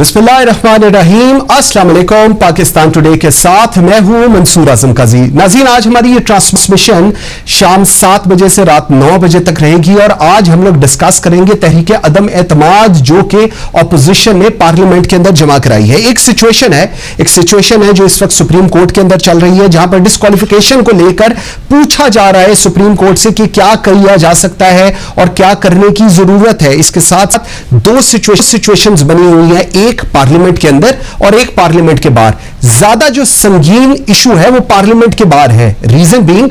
बिस्मिल्लाहिर्रहमानिर्रहीम, अस्सलाम वालेकुम। पाकिस्तान टुडे के साथ मैं हूं मंसूर आजम काजी। नाज़रीन, आज हमारी ये ट्रांसमिशन शाम 7 बजे से रात 9 बजे तक रहेगी और आज हम लोग डिस्कस करेंगे तहरीक अदम एतमाद जो कि ऑपोजिशन ने पार्लियामेंट के अंदर जमा कराई है। एक सिचुएशन है जो इस वक्त सुप्रीम कोर्ट के अंदर चल रही है, जहां पर डिस्क्वालिफिकेशन को लेकर पूछा जा रहा है सुप्रीम कोर्ट से कि क्या किया जा सकता है और क्या करने की जरूरत है। इसके साथ दो सिचुएशंस बनी हुई है, एक पार्लियामेंट के अंदर और एक पार्लियामेंट के बाहर। ज्यादा जो संगीन इशू है वो पार्लियामेंट के बाहर है। रीजन बीइंग,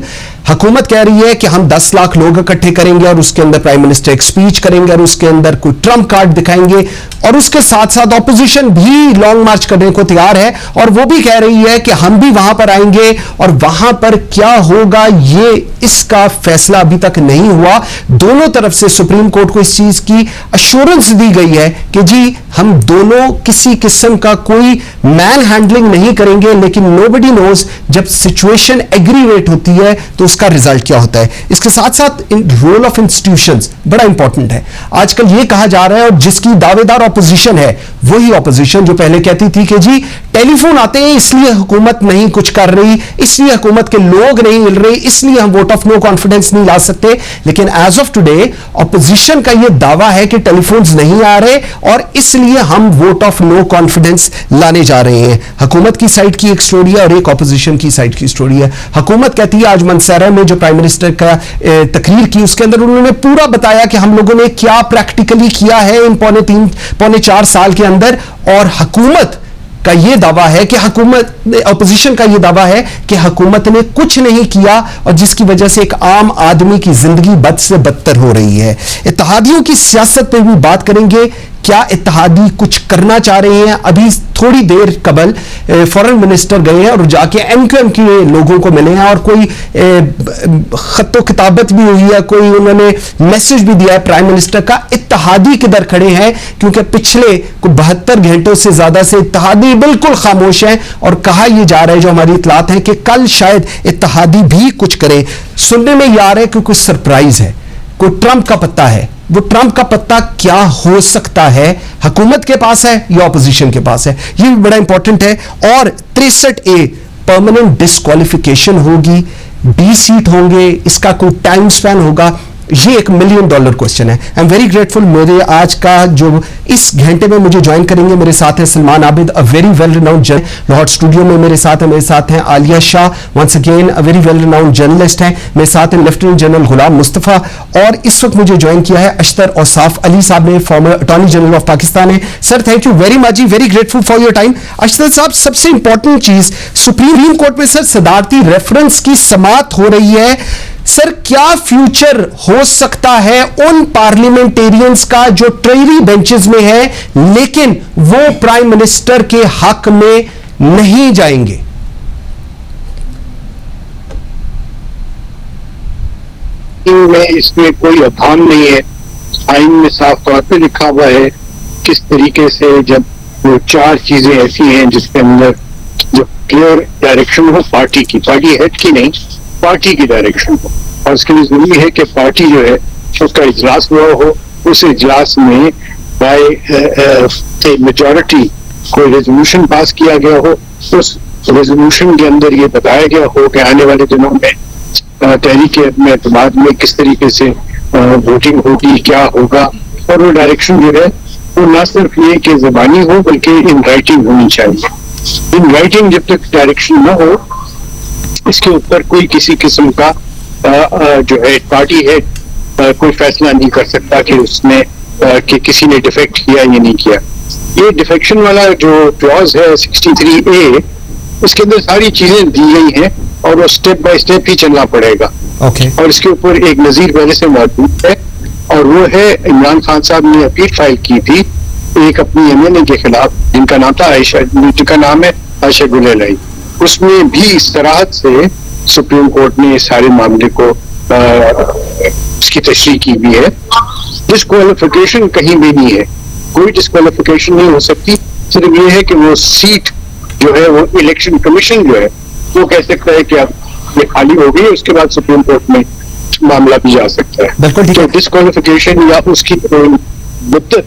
हुकूमत कह रही है कि हम 10 लाख लोग इकट्ठे करेंगे और उसके अंदर प्राइम मिनिस्टर एक स्पीच करेंगे और उसके अंदर कोई ट्रम्प कार्ड दिखाएंगे, और उसके साथ साथ ऑपोजिशन भी लॉन्ग मार्च करने को तैयार है और वो भी कह रही है कि हम भी वहां पर आएंगे और वहां पर क्या होगा ये इसका फैसला अभी तक नहीं हुआ। दोनों तरफ से सुप्रीम कोर्ट को इस चीज की अश्योरेंस दी गई है कि जी हम दोनों किसी किस्म का कोई मैन हैंडलिंग नहीं करेंगे, लेकिन नोबडी नोज जब सिचुएशन एग्रीवेट होती है तो उसका रिजल्ट क्या होता है। इसके साथ साथ रोल ऑफ इंस्टीट्यूशंस बड़ा इंपॉर्टेंट है। आजकल यह कहा जा रहा है और जिसकी दावेदार ऑपोजिशन है वही ऑपोजिशन जो पहले कहती थी कि जी टेलीफोन आते हैं इसलिए हुकूमत नहीं कुछ कर रही, इसलिए हुकूमत के लोग नहीं मिल रहे, इसलिए हम वोट ऑफ नो कॉन्फिडेंस नहीं ला सकते। लेकिन एज ऑफ टुडे ऑपोजिशन का यह दावा है कि टेलीफोन्स नहीं आ रहे और इसलिए हम वोट ऑफ नो कॉन्फिडेंस लाने जा रहे हैं। हुकूमत की साइड की एक स्टोरी है और एक ऑपोजिशन की साइड की स्टोरी है। हुकूमत कहती है, आज मनसेरा में जो प्राइम मिनिस्टर का तकरीर की उसके अंदर उन्होंने पूरा बताया कि हम लोगों ने क्या प्रैक्टिकली किया है इन पौने 4 साल के अंदर, और हुकूमत का यह दावा है कि ऑपोजिशन का यह दावा है कि हुकूमत ने कुछ नहीं किया और जिसकी वजह से एक आम आदमी की जिंदगी बद से बदतर हो रही है। इत्तेहादियों की सियासत पे भी बात करेंगे, क्या इत्तेहादी कुछ करना चाह रहे हैं। अभी थोड़ी देर कबल फॉरेन मिनिस्टर गए हैं और जाके एमक्यूएम के लोगों को मिले हैं और कोई खत्तो किताबत भी हुई है, कोई उन्होंने मैसेज भी दिया है प्राइम मिनिस्टर का। इत्तेहादी किधर खड़े हैं, क्योंकि पिछले 72 घंटों से ज्यादा से इत्तेहादी बिल्कुल खामोश हैं और कहा यह जा रहा है, जो हमारी इतलात है, कि कल शायद इत्तेहादी भी कुछ करें। सुनने में यह आ रहा है कि कोई सरप्राइज है, कोई ट्रंप का पत्ता है। वो ट्रंप का पत्ता क्या हो सकता है, हुकूमत के पास है या ऑपोजिशन के पास है, ये भी बड़ा इंपॉर्टेंट है। और 63A परमानेंट डिस्क्वालिफिकेशन होगी, 20 सीट होंगे, इसका कोई टाइम स्पैन होगा, ये $1 मिलियन क्वेश्चन है। आई एम वेरी ग्रेटफुल। मेरे आज का जो इस घंटे में मुझे ज्वाइन करेंगे, मेरे साथ है Salman Abid, a very well renowned journalist. Lahore studio में मेरे साथ हैं Aliya Shah, once again a very well renowned journalist हैं। मेरे साथ हैं लेफ्टिनेंट जनरल गुलाम मुस्तफा, और इस वक्त मुझे ज्वाइन किया है अशतर औसाफ अली साहब ने, former attorney general of Pakistan है। Sir thank you very much, very grateful for your time. Ashtar साहब, सबसे इंपॉर्टेंट चीज, सुप्रीम कोर्ट में सर सदारती रेफरेंस की समाअत हो रही है। सर, क्या फ्यूचर हो सकता है उन पार्लियामेंटेरियंस का जो ट्रेरी बेंचेस में है लेकिन वो प्राइम मिनिस्टर के हक में नहीं जाएंगे? में इसमें कोई अभान नहीं है। आइन में साफ तौर पे लिखा हुआ है किस तरीके से, जब वो 4 चीजें ऐसी हैं जिसके अंदर जो क्लियर डायरेक्शन हो पार्टी की, पार्टी हेड की नहीं, पार्टी की डायरेक्शन हो, और उसके लिए जरूरी है कि पार्टी जो है उसका इजलास हुआ हो, उस इजलास में बाय मेजॉरिटी कोई रेजोल्यूशन पास किया गया हो, उस रेजोल्यूशन के अंदर ये बताया गया हो कि आने वाले दिनों में तहरीक एतमाद में किस तरीके से वोटिंग होगी, क्या होगा, और वो डायरेक्शन जो है वो न सिर्फ ये कि ज़बानी हो बल्कि इन राइटिंग होनी चाहिए। इन राइटिंग जब तक डायरेक्शन न हो, इसके ऊपर कोई किसी किस्म का जो है पार्टी है कोई फैसला नहीं कर सकता कि उसने कि किसी ने डिफेक्ट किया या नहीं किया। ये डिफेक्शन वाला जो क्लॉज है 63A, उसके अंदर सारी चीजें दी गई हैं और वो स्टेप बाय स्टेप ही चलना पड़ेगा। और इसके ऊपर एक नजीर पहले से मौजूद है और वो है इमरान खान साहब ने अपील फाइल की थी एक अपनी MNA के खिलाफ, जिनका नाम था आयशा, जिनका नाम है आयशा गुलेलाई। उसमें भी इस तरह से सुप्रीम कोर्ट ने इस सारे मामले को उसकी तशरीह की भी है। डिस्क्वालिफिकेशन कहीं भी नहीं है, कोई डिस्क्वालिफिकेशन नहीं हो सकती। सिर्फ ये है कि वो सीट जो है वो इलेक्शन कमीशन जो है वो कह सकता है कि अब ये खाली हो गई, उसके बाद सुप्रीम कोर्ट में मामला भी जा सकता है। तो डिस्क्वालिफिकेशन या उसकी मुद्दत,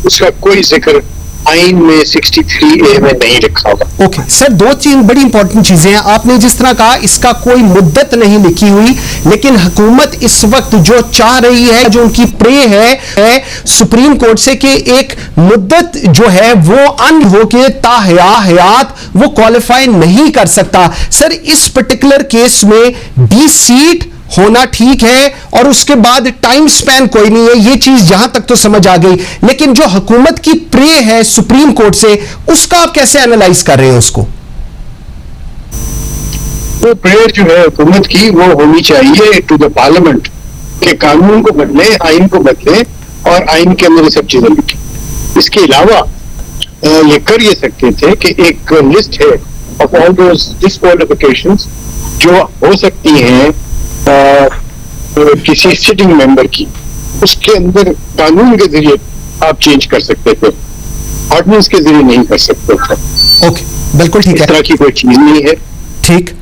उसका कोई जिक्र आइन में 63A में नहीं लिखा हुआ। ओके सर, दो तीन बड़ी इंपॉर्टेंट चीजें हैं। आपने जिस तरह कहा इसका कोई मुद्दत नहीं लिखी हुई, लेकिन हुकूमत इस वक्त जो चाह रही है, जो उनकी प्रे है सुप्रीम कोर्ट से कि एक मुद्दत जो है वो अन होके ताहयात वो क्वालिफाई नहीं कर सकता। सर इस पर्टिकुलर केस में 20 सीट होना ठीक है और उसके बाद टाइम स्पैन कोई नहीं है, ये चीज जहां तक तो समझ आ गई, लेकिन जो हुकूमत की प्रे है सुप्रीम कोर्ट से, उसका आप कैसे एनालाइज कर रहे हैं उसको? वो प्रेयर जो है हुकूमत की वो होनी चाहिए टू द पार्लियामेंट के कानून को बदले, आइन को बदले और आइन के अंदर ये सब चीजें लिखी। इसके अलावा ये कर ये सकते थे कि एक लिस्ट है ऑफ ऑल दोस डिसक्वालिफिकेशंस जो हो सकती हैं किसी सिटिंग मेंबर की, उसके अंदर कानून के जरिए आप चेंज कर सकते थे, ऑर्डिनेंस के जरिए नहीं कर सकते थे। ओके, बिल्कुल ठीक है, इस तरह की कोई चीज नहीं है। ठीक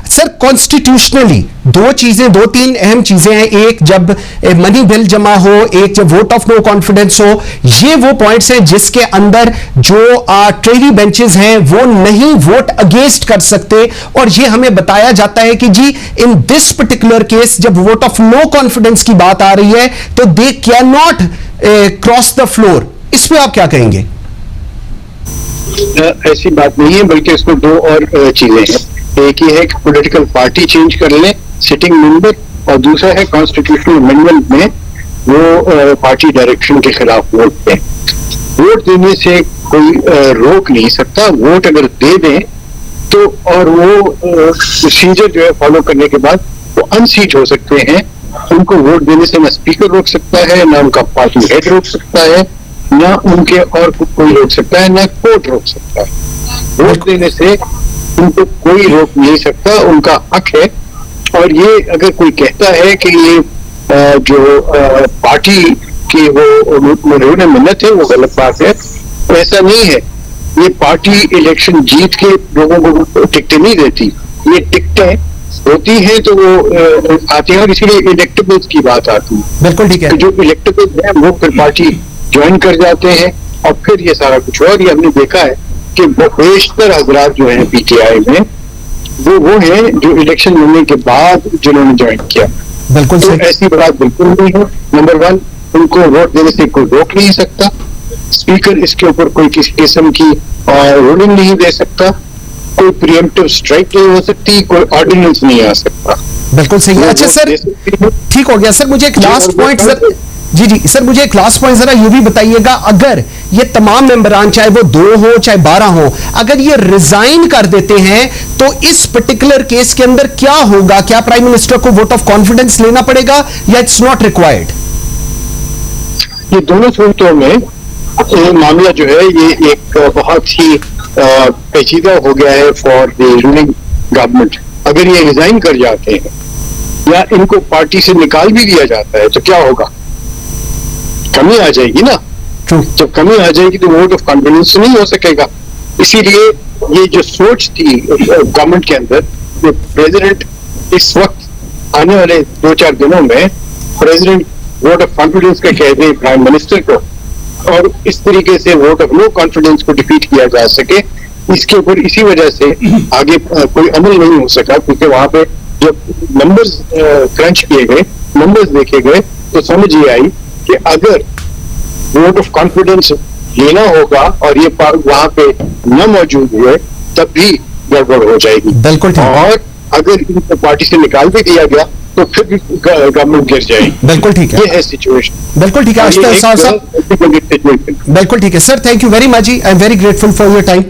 सर, कॉन्स्टिट्यूशनली दो चीजें, दो तीन अहम चीजें हैं। एक जब मनी बिल जमा हो, एक जब वोट ऑफ नो कॉन्फिडेंस हो, ये वो पॉइंट्स हैं जिसके अंदर जो ट्रेडी बेंचेस हैं वो नहीं वोट अगेंस्ट कर सकते, और ये हमें बताया जाता है कि जी इन दिस पर्टिकुलर केस जब वोट ऑफ नो कॉन्फिडेंस की बात आ रही है तो they can not cross the floor. इस पे आप क्या कहेंगे? ऐसी बात नहीं है, बल्कि इसमें दो और चीजें हैं। एक ही है कि पॉलिटिकल पार्टी चेंज कर ले सिटिंग मेंबर, और दूसरा है कॉन्स्टिट्यूशनल अमेंडमेंट में वो पार्टी डायरेक्शन के खिलाफ वोट दें। वोट देने से कोई रोक नहीं सकता। वोट अगर दे दें तो, और वो प्रोसीजर जो है फॉलो करने के बाद वो अनसीट हो सकते हैं। उनको वोट देने से ना स्पीकर रोक सकता है, ना उनका पार्टी हेड रोक सकता है, ना उनके और कोई रोक सकता है, ना कोर्ट रोक सकता है। वोट देने से उनको कोई रोक नहीं सकता, उनका हक है। और ये अगर कोई कहता है कि ये जो पार्टी की वो मरहून मिन्नत है वो गलत बात है, तो ऐसा नहीं है। ये पार्टी इलेक्शन जीत के लोगों को टिकटें नहीं देती, ये टिकटें होती हैं तो वो आती हैं, और इसीलिए इलेक्टेबल्स की बात आती है। बिल्कुल ठीक है, तो जो इलेक्टेबल्स हैं वो फिर पार्टी ज्वाइन कर जाते हैं और फिर ये सारा कुछ। और ये हमने देखा है कि बेशतर हजरात जो है पीटीआई में वो हैं जो इलेक्शन होने के बाद जिन्होंने ज्वाइन किया। बिल्कुल तो ऐसी बात बिल्कुल नहीं है। नंबर वन, उनको वोट देने से कोई रोक नहीं सकता। स्पीकर इसके ऊपर कोई किसी किस्म की रूलिंग नहीं दे सकता, कोई प्रीएम्प्टिव स्ट्राइक नहीं हो सकती, कोई ऑर्डिनेंस नहीं आ सकता। बिल्कुल सही है। अच्छा सर, ठीक हो गया। सर मुझे एक लास्ट पॉइंट, जी जी सर, मुझे एक लास्ट पॉइंट जरा ये भी बताइएगा, अगर ये तमाम मेंबरान चाहे वो 2 हो चाहे 12 हो, अगर ये रिजाइन कर देते हैं तो इस पर्टिकुलर केस के अंदर क्या होगा? क्या प्राइम मिनिस्टर को वोट ऑफ कॉन्फिडेंस लेना पड़ेगा या इट्स नॉट रिक्वायर्ड? ये दोनों सूरतों में मामला जो है ये एक बहुत ही पेचीदा हो गया है फॉर द रूलिंग गवर्नमेंट। अगर ये रिजाइन कर जाते हैं या इनको पार्टी से निकाल भी दिया जाता है तो क्या होगा? कमी आ जाएगी ना। जब कमी आ जाएगी तो वोट ऑफ कॉन्फिडेंस नहीं हो सकेगा। इसीलिए ये जो सोच थी गवर्नमेंट के अंदर, प्रेसिडेंट इस वक्त आने वाले 2-4 दिनों में प्रेसिडेंट वोट ऑफ कॉन्फिडेंस का कह दे प्राइम मिनिस्टर को, और इस तरीके से वोट ऑफ नो कॉन्फिडेंस को डिफीट किया जा सके, इसके ऊपर इसी वजह से आगे कोई अमल नहीं हो सका। क्योंकि वहां पे जब नंबर्स क्रंच किए गए, नंबर्स देखे गए, तो समझ ये आई कि अगर वोट ऑफ कॉन्फिडेंस लेना होगा और ये वहां पे न मौजूद हुए तब भी गड़बड़ हो जाएगी। बिल्कुल। और अगर इनको पार्टी से निकाल भी दिया गया तो फिर भी गवर्नमेंट गिर जाएगी। बिल्कुल ठीक है, ये है सिचुएशन। बिल्कुल ठीक है बिल्कुल ठीक है sir, thank you very much जी, I am very grateful for your time.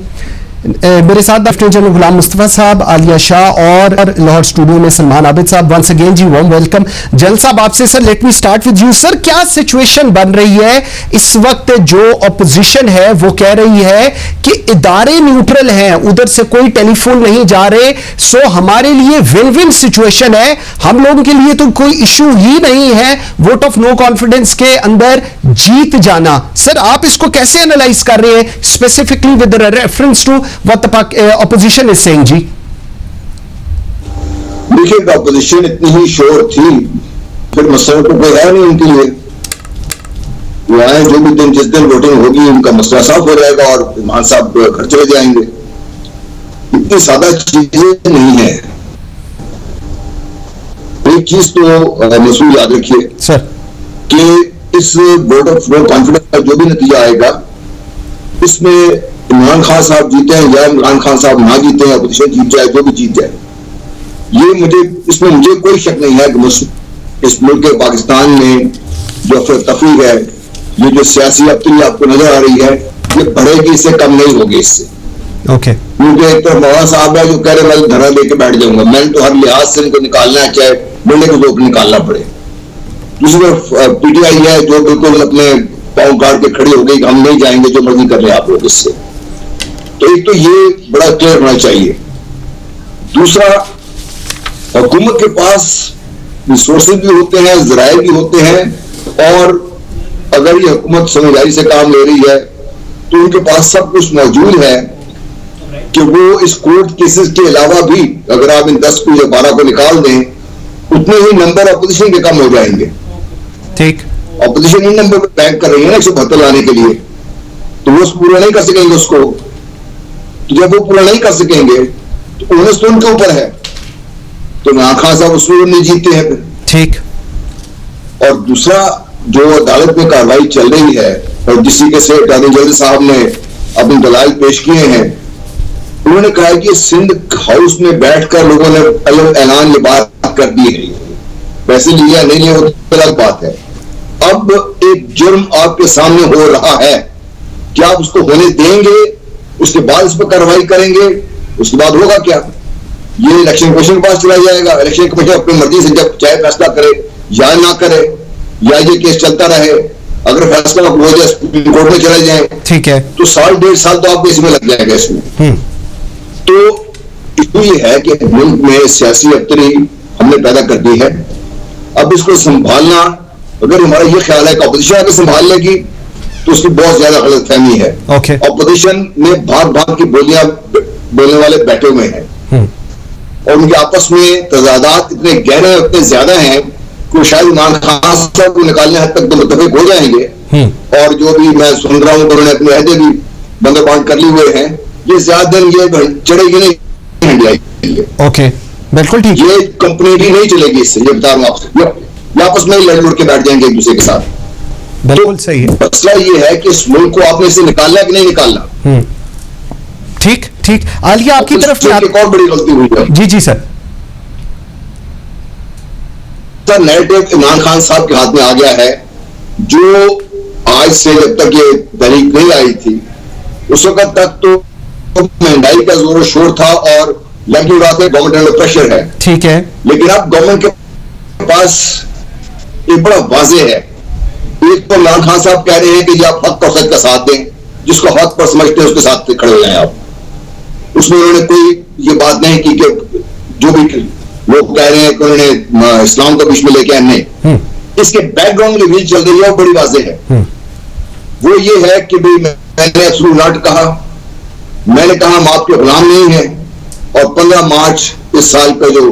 मेरे साथ लेफ्टिनेंट जनरल गुलाम मुस्तफा साहब, आलिया शाह और लाहौर स्टूडियो में सलमान आबिद साहब। वंस अगेन जी वार्म वेलकम। जनरल साहब आपसे sir, late me start with you sir, क्या सिचुएशन बन रही है इस वक्त? जो ऑपोजिशन है वो कह रही है कि इदारे न्यूट्रल हैं, उधर से कोई टेलीफोन नहीं जा रहे, सो हमारे लिए विन विन सिचुएशन है, हम लोगों के लिए तो कोई इशू ही नहीं है वोट ऑफ नो कॉन्फिडेंस के अंदर जीत जाना। सर आप इसको कैसे एनालाइज कर रहे हैं, specifically with reference to what the opposition is saying जी? देखिए ऑपोजिशन इतनी ही श्योर थी, फिर मसला तो कोई है नहीं उनके लिए। वो आए, जो भी दिन जिस दिन वोटिंग होगी उनका मसला साफ हो जाएगा और इमरान साहब घर चले जाएंगे। इतनी सादा चीजें नहीं है। एक चीज तो मसूल याद रखिए सर कि इस वोट ऑफ नो कॉन्फिडेंस का जो भी नतीजा आएगा, इसमें इमरान खान साहब जीते हैं या इमरान खान साहब ना जीते हैं, अपोजिशन जीत जाए, जो भी जीत जाए, इसमें मुझे कोई शक नहीं है कि इस मुल्क के पाकिस्तान में जो अफरा तफरी है, ये जो सियासी अब्तरी आपको नजर आ रही है, ये बढ़ेगी, इससे कम नहीं होगी इससे। ओके क्योंकि एक तरफ मौलाना साहब है जो कह रहे मैं धरना लेके बैठ जाऊंगा, मैंने तो हर लिहाज से इनको निकालना है, चाहे मुंडे को जोक निकालना पड़े। दूसरी तरफ पीटीआई है जो बिल्कुल अपने पांव काट के खड़ी हो गई, हम नहीं जाएंगे, जो मर्जी कर रहे हैं आप लोग इससे। तो एक तो ये बड़ा क्लियर होना चाहिए। दूसरा, हुकूमत के पास रिसोर्सेज भी होते हैं, जराए भी होते हैं, और अगर ये हुकूमत समझदारी से काम ले रही है तो उनके पास सब कुछ मौजूद है कि वो इस कोर्ट केसेस के अलावा भी, अगर आप इन 10 को या 12 को निकाल दें, उतने ही नंबर अपोजिशन के कम हो जाएंगे। ठीक, अपोजिशन इन नंबर पर बैंक कर रही है ना 172 लाने के लिए, तो वो पूरा नहीं कर सकेंगे उसको। तो जब वो पूरा नहीं कर सकेंगे तो ओनस तो उनके ऊपर है, तो इमरान खान साहब उसमें नहीं जीते हैं। ठीक। और दूसरा, जो अदालत में कार्रवाई चल रही है और जिस तरीके से अटॉर्नी जनरल साहब ने अपने दलाइल पेश किए हैं, उन्होंने कहा कि सिंध हाउस में बैठकर लोगों ने अलग ऐलान ये बात कर दी है, वैसे लिया नहीं लिया वो अलग बात है। अब एक जुर्म आपके सामने हो रहा है, क्या आप उसको होने देंगे? उसके बाद इस पर कार्रवाई करेंगे? उसके बाद होगा क्या? ये इलेक्शन कमीशन के पास चला जाएगा, इलेक्शन कमीशन अपनी मर्जी से जब चाहे फैसला करे या ना करे, या ये केस चलता रहे। अगर फैसला हो जाए सुप्रीम कोर्ट में चले जाए, ठीक है, तो 1.5 साल तो आपको इसमें लग जाएगा इसमें। तो इशू ये है कि मुल्क में सियासी अब्तरी हमने पैदा कर दी है। अब इसको संभालना, अगर हमारा ये ख्याल है कि अपोजिशन आके संभाल लेगी, तो उसकी बहुत ज्यादा गलतफहमी है। अपोजिशन में भाग भाग की बोलियां बोलने वाले बैठे हुए हैं और उनके आपस में तजादात इतने गहरे, इतने ज्यादा हैं कि शायद इमरान खान साहब को निकालने हद तक तो मुत्तफिक हो जाएंगे। और जो भी मैं सुन रहा हूं, उन्होंने अपने अहदे भी बंदोबस्त कर लिए हुए हैं, ये ज्यादा दिन ये चढ़ेगी नहीं इंडिया। ओके, बिल्कुल ठीक। ये कंपनी नहीं चलेगी इससे, ये बता रहा हूं आपसे। आपस में लड़ लुड़ के बैठ जाएंगे एक दूसरे के साथ। बिल्कुल सही है। मसला ये है कि इस मुल्क को आपने इसे निकालना कि नहीं निकालना। ठीक ठीक। आलिया, आपकी तरफ से एक और बड़ी गलती हुई है। जी जी सर। नैरेटिव इमरान खान साहब के हाथ में आ गया है, जो आज से जब तक ये तहरीक नहीं आई थी उस वक्त तक तो महंगाई का जोर शोर था और लगी उड़ा के गवर्नमेंट अंडर प्रेशर है। ठीक है। लेकिन अब गवर्नमेंट के पास एक बड़ा वाजे है। एक तो इमरान खान साहब कह रहे हैं कि आप हक और सच का साथ दें, जिसको हक पर समझते हैं उसके साथ खड़े हो जाएं आप। उसमें उन्होंने कोई ये बात नहीं की कि जो भी लोग कह रहे हैं कि उन्होंने इस्लाम को बीच में लेके आए, नहीं। इसके बैकग्राउंड में रील चल रही है और बड़ी वाजे है। वो ये है कि भाई मैंने शुरू नाट कहा, मैंने कहा हम आपके गुलाम नहीं है, और 15 मार्च इस साल का जो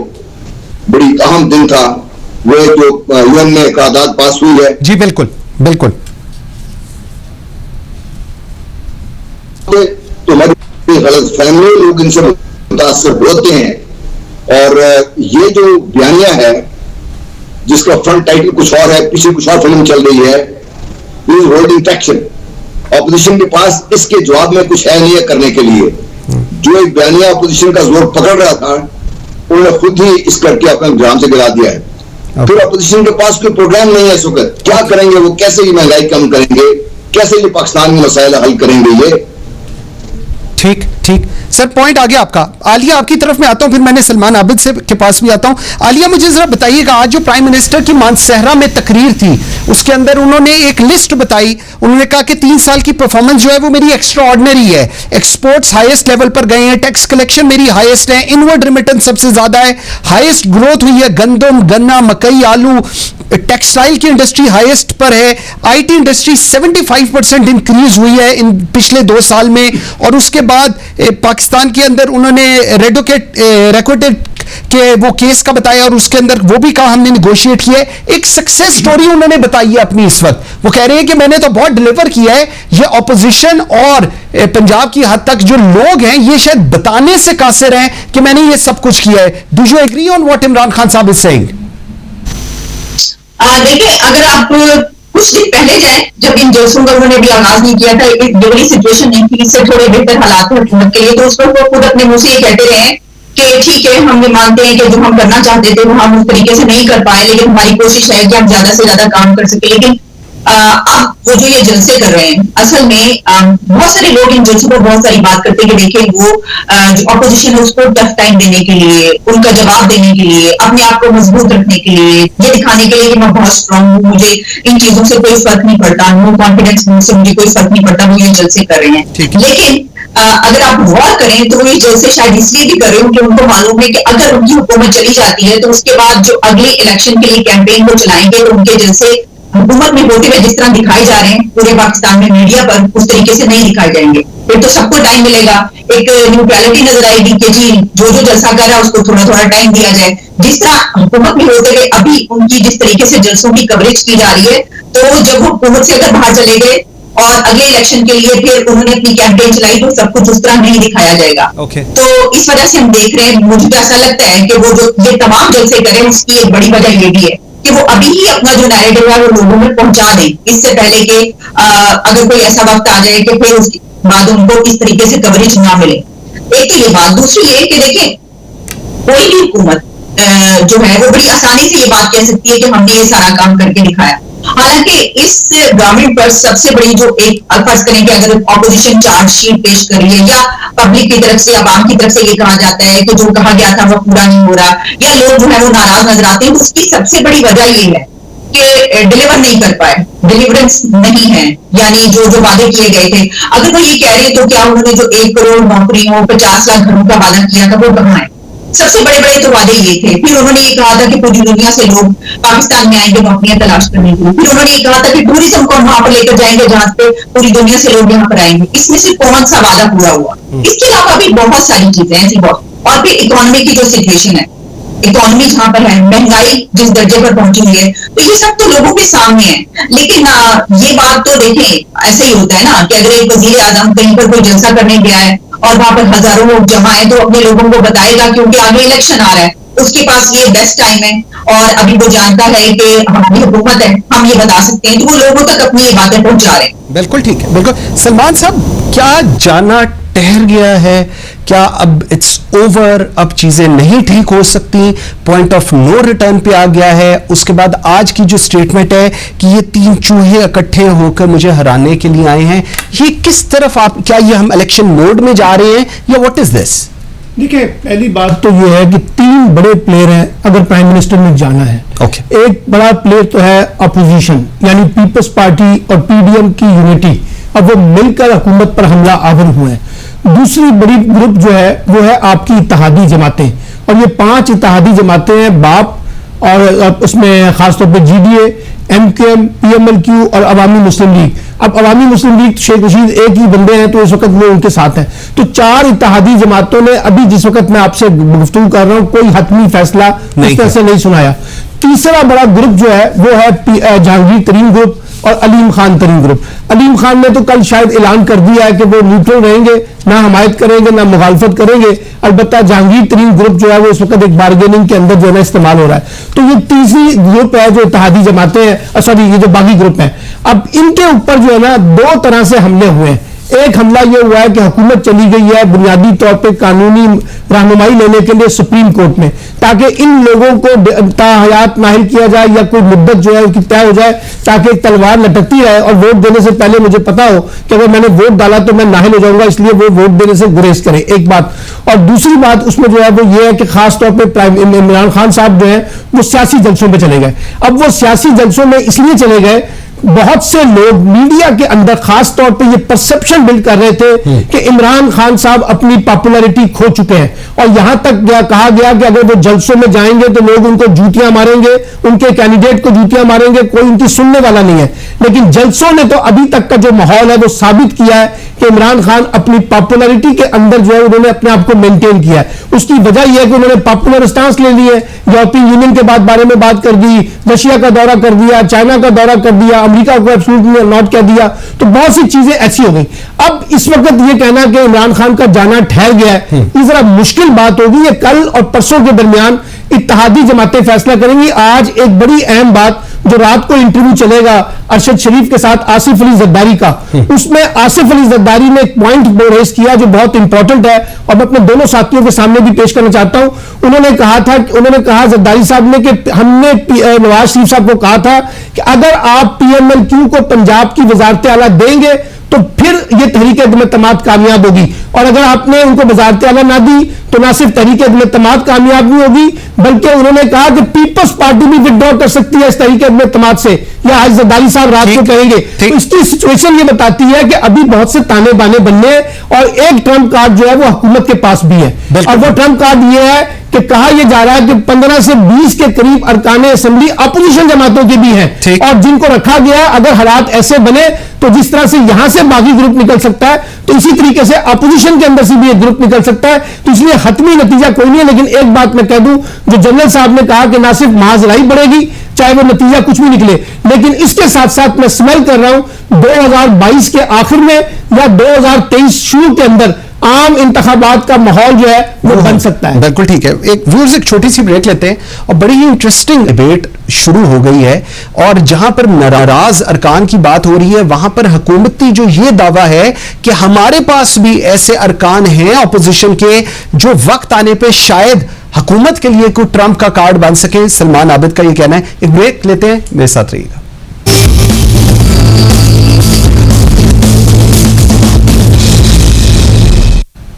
बड़ी अहम दिन था, वो जो यूएन में करारदाद पास हुई है। जी बिल्कुल बिल्कुल। तो हमारी गलत फहमी, लोग इनसे मुतासर होते हैं। और ये जो बयानिया है जिसका फ्रंट टाइटल कुछ और है, पीछे कुछ और फिल्म चल रही है, इज होल्डिंग टेक्शन। ऑपोजिशन के पास इसके जवाब में कुछ है नहीं है करने के लिए। जो एक बयानिया ऑपोजिशन का जोर पकड़ रहा था, उन्होंने खुद ही इस करके अपने ग्राम से गिरा दिया है। फिर ऑपोजिशन के पास कोई प्रोग्राम नहीं है इस वक्त। क्या करेंगे वो? कैसे ये महंगाई कम करेंगे? कैसे ये पाकिस्तान के मसाइल हल करेंगे? ये ठीक ठीक सर, पॉइंट आ गया आपका। आलिया, आपकी तरफ में आता हूं, फिर मैंने सलमान आबिद से के पास भी आता हूं। आलिया, मुझे जरा बताइएगा, आज जो प्राइम मिनिस्टर की मानसहरा में तकरीर थी, उसके अंदर उन्होंने एक लिस्ट बताई। उन्होंने कहा कि 3 साल की परफॉर्मेंस जो है वो मेरी एक्स्ट्रा ऑर्डिनरी है। एक्सपोर्ट्स हाईएस्ट लेवल पर गए हैं, टैक्स कलेक्शन मेरी हाईएस्ट है, इनवर्ड रिमिटेंस सबसे ज्यादा है, हाईएस्ट ग्रोथ हुई है, गंदम, गन्ना, मकई, आलू, टेक्सटाइल की इंडस्ट्री हाईएस्ट पर है, आईटी इंडस्ट्री 75% इंक्रीज हुई है इन पिछले 2 साल में, और उसके बाद पाकिस्तान के अंदर उन्होंने रेकोटेड के वो केस का बताया और उसके अंदर वो भी कहा हमने निगोशिएट किया है। एक सक्सेस स्टोरी उन्होंने बताई है अपनी इस वक्त। वो कह रहे हैं कि मैंने तो बहुत डिलीवर किया है। ये ऑपोजिशन और पंजाब की हद तक जो लोग हैं ये शायद बताने से कासिर हैं कि मैंने ये सब कुछ किया है। Do you agree on what Imran Khan साहब इज सेइंग? देखिए, अगर आप कुछ दिन पहले जाए जब इन जलसों का उन्होंने भी आगाज नहीं किया था, एक बड़ी सिचुएशन नहीं थी, इससे थोड़े बेहतर हालात थे हुकूमत के लिए, तो उस पर वो खुद अपने मुंह से ये कहते रहे कि ठीक है, हम ये मानते हैं कि जो हम करना चाहते थे वो हम उस तरीके से नहीं कर पाए, लेकिन हमारी कोशिश है कि हम ज्यादा से ज्यादा काम कर सके। लेकिन अब वो जो ये जलसे कर रहे हैं, असल में बहुत सारे लोग इन जलसों पर बहुत सारी बात करते हैं कि देखिए वो जो ऑपोजिशन है उसको टफ टाइम देने के लिए, उनका जवाब देने के लिए, अपने आप को मजबूत रखने के लिए, ये दिखाने के लिए कि मैं बहुत स्ट्रांग हूँ, मुझे इन चीजों से कोई फर्क नहीं पड़ता, नो कॉन्फिडेंस से मुझे कोई फर्क नहीं पड़ता, वो ये जलसे कर रहे हैं। लेकिन अगर आप गौर करें तो ये जलसे शायद इसलिए भी कर रहे हो कि उनको मालूम है कि अगर उनकी हुकूमत चली जाती है तो उसके बाद जो अगले इलेक्शन के लिए कैंपेन को चलाएंगे तो उनके जलसे हुकूमत में होते हुए जिस तरह दिखाए जा रहे हैं पूरे पाकिस्तान में मीडिया पर, उस तरीके से नहीं दिखाए जाएंगे। फिर तो सबको टाइम मिलेगा, एक न्यूट्रलिटी नजर आएगी कि जी जो जो जलसा कर रहा है उसको थोड़ा थोड़ा टाइम दिया जाए। जिस तरह हुकूमत में होते हुए अभी उनकी जिस तरीके से जलसों की कवरेज की जा रही है, तो जब हुकूमत से अगर बाहर चले गए और अगले इलेक्शन के लिए फिर उन्होंने अपनी कैंपेन चलाई तो सब कुछ उस तरह नहीं दिखाया जाएगा। तो इस वजह से हम देख रहे हैं, मुझे तो ऐसा लगता है कि वो जो ये तमाम जलसे करें उसकी एक बड़ी वजह ये भी है कि वो अभी ही अपना जो नैरेटिव है वो लोगों में पहुंचा दें, इससे पहले कि अगर कोई ऐसा वक्त आ जाए कि फिर उसके बाद उनको इस तरीके से कवरेज ना मिले। एक तो ये बात, दूसरी ये कि देखिए कोई भी हुकूमत जो है वो बड़ी आसानी से ये बात कह सकती है कि हमने ये सारा काम करके दिखाया। हालांकि इस गवर्नमेंट पर सबसे बड़ी जो एक फर्ज करें कि अगर ऑपोजिशन चार्जशीट पेश कर रही है या पब्लिक की तरफ से, आवाम की तरफ से ये कहा जाता है कि जो कहा गया था वो पूरा नहीं हो रहा या लोग जो है वो नाराज नजर आते हैं, तो उसकी सबसे बड़ी वजह ये है कि डिलीवर नहीं कर पाए, डिलीवरेंस नहीं है, यानी जो जो वादे किए गए थे। अगर वो ये कह रहे हैं तो क्या उन्होंने जो 1 करोड़ नौकरियों 50 लाख घरों का वादा किया था वो कहाँ है? सबसे बड़े बड़े तो वादे ये थे। फिर उन्होंने ये कहा था कि पूरी दुनिया से लोग पाकिस्तान में आएंगे नौकरियां तलाश करने के लिए। फिर उन्होंने ये कहा था कि टूरिज्म को हम वहां पर लेकर जाएंगे जहां पे पूरी दुनिया से लोग यहाँ पर आएंगे। इसमें से कौन सा वादा पूरा हुआ? इसके अलावा भी बहुत सारी चीजें ऐसी बहुत, और फिर इकोनॉमी की जो सिचुएशन है, इकोनॉमी जहां पर है, महंगाई जिस दर्जे पर पहुंची हुई है, तो ये सब तो लोगों के सामने है। लेकिन ये बात तो देखें, ऐसे ही होता है ना कि अगर एक वजीर आजम कहीं पर कोई जलसा करने गया है और वहां पर हजारों लोग जमा है तो अपने लोगों को बताएगा क्योंकि आगे इलेक्शन आ रहा है, उसके पास ये बेस्ट टाइम है और अभी वो जानता है कि हमारी हुकूमत है, हम ये बता सकते हैं, तो वो लोगों तक अपनी ये बातें पहुंचा रहे हैं। बिल्कुल ठीक है, बिल्कुल। सलमान साहब, क्या जाना ठहर गया है? क्या अब इट्स ओवर, अब चीजें नहीं ठीक हो सकती, पॉइंट ऑफ नो रिटर्न पे आ गया है? उसके बाद आज की जो स्टेटमेंट है कि ये 3 चूहे इकट्ठे होकर मुझे हराने के लिए आए हैं, ये किस तरफ आप, क्या ये हम इलेक्शन मोड में जा रहे हैं या व्हाट इज दिस? देखिए, पहली बात तो ये है कि 3 बड़े प्लेयर हैं अगर प्राइम मिनिस्टर में जाना है। एक बड़ा प्लेयर तो है अपोजिशन, यानी पीपल्स पार्टी और पीडीएम की यूनिटी, अब वो मिलकर हुकूमत पर हमला आवर हुए हैं। दूसरी बड़ी ग्रुप जो है वो है आपकी इत्तेहादी जमातें, और ये 5 इत्तेहादी जमातें हैं, बाप और उसमें खासतौर पर जीडीए, एमकेएम, पीएमएलक्यू और अवामी मुस्लिम लीग। अब अवामी मुस्लिम लीग शेख रशीद एक ही बंदे हैं तो इस वक्त वो उनके साथ हैं। तो 4 इत्तेहादी जमातों ने अभी जिस वक्त मैं आपसे गुफ्तगू कर रहा हूं कोई हतमी फैसला इस तरह से नहीं सुनाया। तीसरा बड़ा ग्रुप जो है वो है जहांगीर तरीन ग्रुप और अलीम खान तरीन ग्रुप। अलीम खान ने तो कल शायद ऐलान कर दिया है कि वो न्यूट्रल रहेंगे, ना हमायत करेंगे ना मुखालफत करेंगे। अलबत्ता जहांगीर तरीन ग्रुप जो है वो इस वक्त एक बार्गेनिंग के अंदर जो है ना इस्तेमाल हो रहा है। तो ये तीसरी ग्रुप है जो इत्तेहादी जमातें हैं, सॉरी ये जो बागी ग्रुप है। अब इनके ऊपर जो है ना 2 तरह से हमले हुए हैं। एक हमला यह हुआ है कि हुकूमत चली गई है बुनियादी तौर पे कानूनी रहनुमाई लेने के लिए सुप्रीम कोर्ट में, ताकि इन लोगों को ताहयात नाहिल किया जाए या कोई मुद्दत जो है उसकी तय हो जाए, ताकि एक तलवार लटकती रहे और वोट देने से पहले मुझे पता हो कि अगर मैंने वोट डाला तो मैं नाहिल हो जाऊंगा, इसलिए वो वोट देने से गुरेज करें। एक बात। और दूसरी बात उसमें जो है वो ये है कि खासतौर पर इमरान खान साहब जो है वो सियासी जलसों में चले गए। अब वो सियासी जलसों में इसलिए चले गए, बहुत से लोग मीडिया के अंदर खास तौर पे ये परसेप्शन बिल्ड कर रहे थे कि इमरान खान साहब अपनी पॉपुलैरिटी खो चुके हैं, और यहां तक कहा गया कि अगर वो जलसों में जाएंगे तो लोग उनको जूतियां मारेंगे, उनके कैंडिडेट को जूतियां मारेंगे, कोई उनकी सुनने वाला नहीं है। लेकिन जलसों ने तो अभी तक का जो माहौल है वो साबित किया है कि इमरान खान अपनी पॉपुलैरिटी के अंदर जो है उन्होंने अपने आप को मेंटेन किया है। उसकी वजह यह है कि उन्होंने पॉपुलर स्टांस ले ली है, यूरोपियन यूनियन के बारे में बात कर दी, रशिया का दौरा कर दिया, चाइना का दौरा कर दिया, अमेरिका को एब्सोल्युटली नॉट कह दिया, तो बहुत सी चीजें ऐसी हो गई। अब इस वक्त ये कहना कि इमरान खान का जाना ठहर गया है, ये जरा मुश्किल बात होगी। ये कल और परसों के दरमियान इत्तेहादी जमातें फैसला करेंगी। आज एक बड़ी अहम बात, जो रात को इंटरव्यू चलेगा अरशद शरीफ के साथ आसिफ अली जरदारी का, उसमें आसिफ अली जरदारी ने एक पॉइंट रेज किया जो बहुत इंपॉर्टेंट है और मैं अपने दोनों साथियों के सामने भी पेश करना चाहता हूं। उन्होंने कहा जरदारी साहब ने कि हमने नवाज शरीफ साहब को कहा था कि अगर आप PMLQ को पंजाब की वजारत आला देंगे तो फिर यह तहरीक-ए-इत्तेहाद कामयाब होगी, और अगर आपने उनको वजारत आला ना दी तो ना सिर्फ तहरीक-ए-इत्तेहाद कामयाब नहीं होगी, बल्कि उन्होंने कहा कि पीपल्स पार्टी भी विड्रॉ कर सकती है इस तहरीक-ए-इत्तेहाद से, या आज जरदारी साहब रात को कहेंगे। तो इसकी सिचुएशन ये बताती है कि अभी बहुत से ताने बाने बनने हैं, और एक ट्रम्प कार्ड जो है वो हुकूमत के पास भी है, और वो ट्रम्प कार्ड ये है कि कहा यह जा रहा है कि 15 से 20 के करीब अरकान असेंबली अपोजिशन जमातों के भी हैं, और जिनको रखा गया, अगर हालात ऐसे बने तो जिस तरह से यहां से बागी ग्रुप निकल सकता है, तो इसी तरीके से अपोजिशन के अंदर से भी एक ग्रुप निकल सकता है। तो इसलिए हतमी नतीजा कोई नहीं है, लेकिन एक बात मैं कह दूं, जो जनरल साहब ने कहा कि ना सिर्फ महज लड़ाई बढ़ेगी, चाहे वो नतीजा कुछ भी निकले, लेकिन इसके साथ साथ मैं स्मेल कर रहा हूं 2022 के आखिर में या 2023 शुरू के अंदर आम इंतखाबात का माहौल जो है वो बन सकता है। बिल्कुल ठीक है। एक छोटी सी ब्रेक लेते हैं, और बड़ी ही इंटरेस्टिंग डिबेट शुरू हो गई है, और जहां पर नाराज अरकान की बात हो रही है, वहां पर हुकूमती जो ये दावा है कि हमारे पास भी ऐसे अरकान हैं ऑपोजिशन के जो वक्त आने पर शायद हुकूमत के लिए कोई ट्रंप का कार्ड बन सके। सलमान आबिद का ये कहना है। एक ब्रेक लेते हैं, मेरे साथ रहिएगा।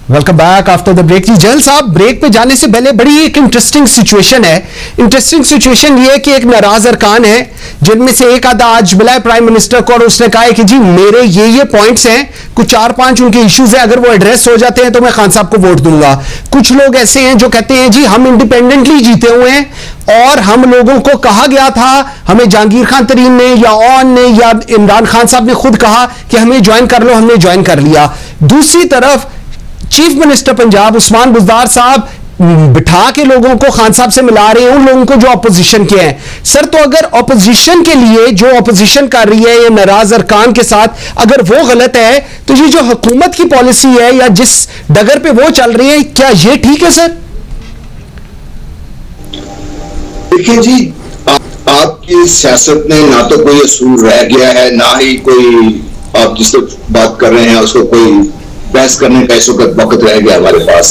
Welcome back after the break. जी जल साहब, ब्रेक पे जाने से पहले बड़ी एक इंटरेस्टिंग सिचुएशन है। इंटरेस्टिंग सिचुएशन ये है कि एक नाराज अरकान है, जिनमें से एक आधा आज मिला है प्राइम मिनिस्टर को, और उसने कहा है कि जी मेरे ये पॉइंट्स हैं, कुछ 4-5 उनके इश्यूज हैं, अगर वो एड्रेस हो जाते हैं तो मैं खान साहब को वोट दूंगा। कुछ लोग ऐसे हैं जो कहते हैं जी हम इंडिपेंडेंटली जीते हुए हैं, और हम लोगों को कहा गया था, हमें जहांगीर खान तरीन ने या ऑन ने या इमरान खान साहब ने खुद कहा कि हमें ज्वाइन कर लो, हमने ज्वाइन कर लिया। दूसरी तरफ चीफ मिनिस्टर पंजाब उस्मान बुज़दार साहब बिठा के लोगों को खान साहब से मिला रहे हैं, उन लोगों को जो ऑपोजिशन के हैं। सर, तो अगर ऑपोजिशन के लिए जो ऑपोजिशन कर रही है ये नाराज अरकान के साथ, अगर वो गलत है, तो ये जो हुकूमत की पॉलिसी है या जिस डगर पे वो चल रही है, क्या ये ठीक है सर? देखिए जी, आपकी सियासत में ना तो कोई असूल रह गया है, ना ही कोई आप जिसको बात कर रहे हैं उसको कोई बहस करने का इस वक्त रह गया हमारे पास।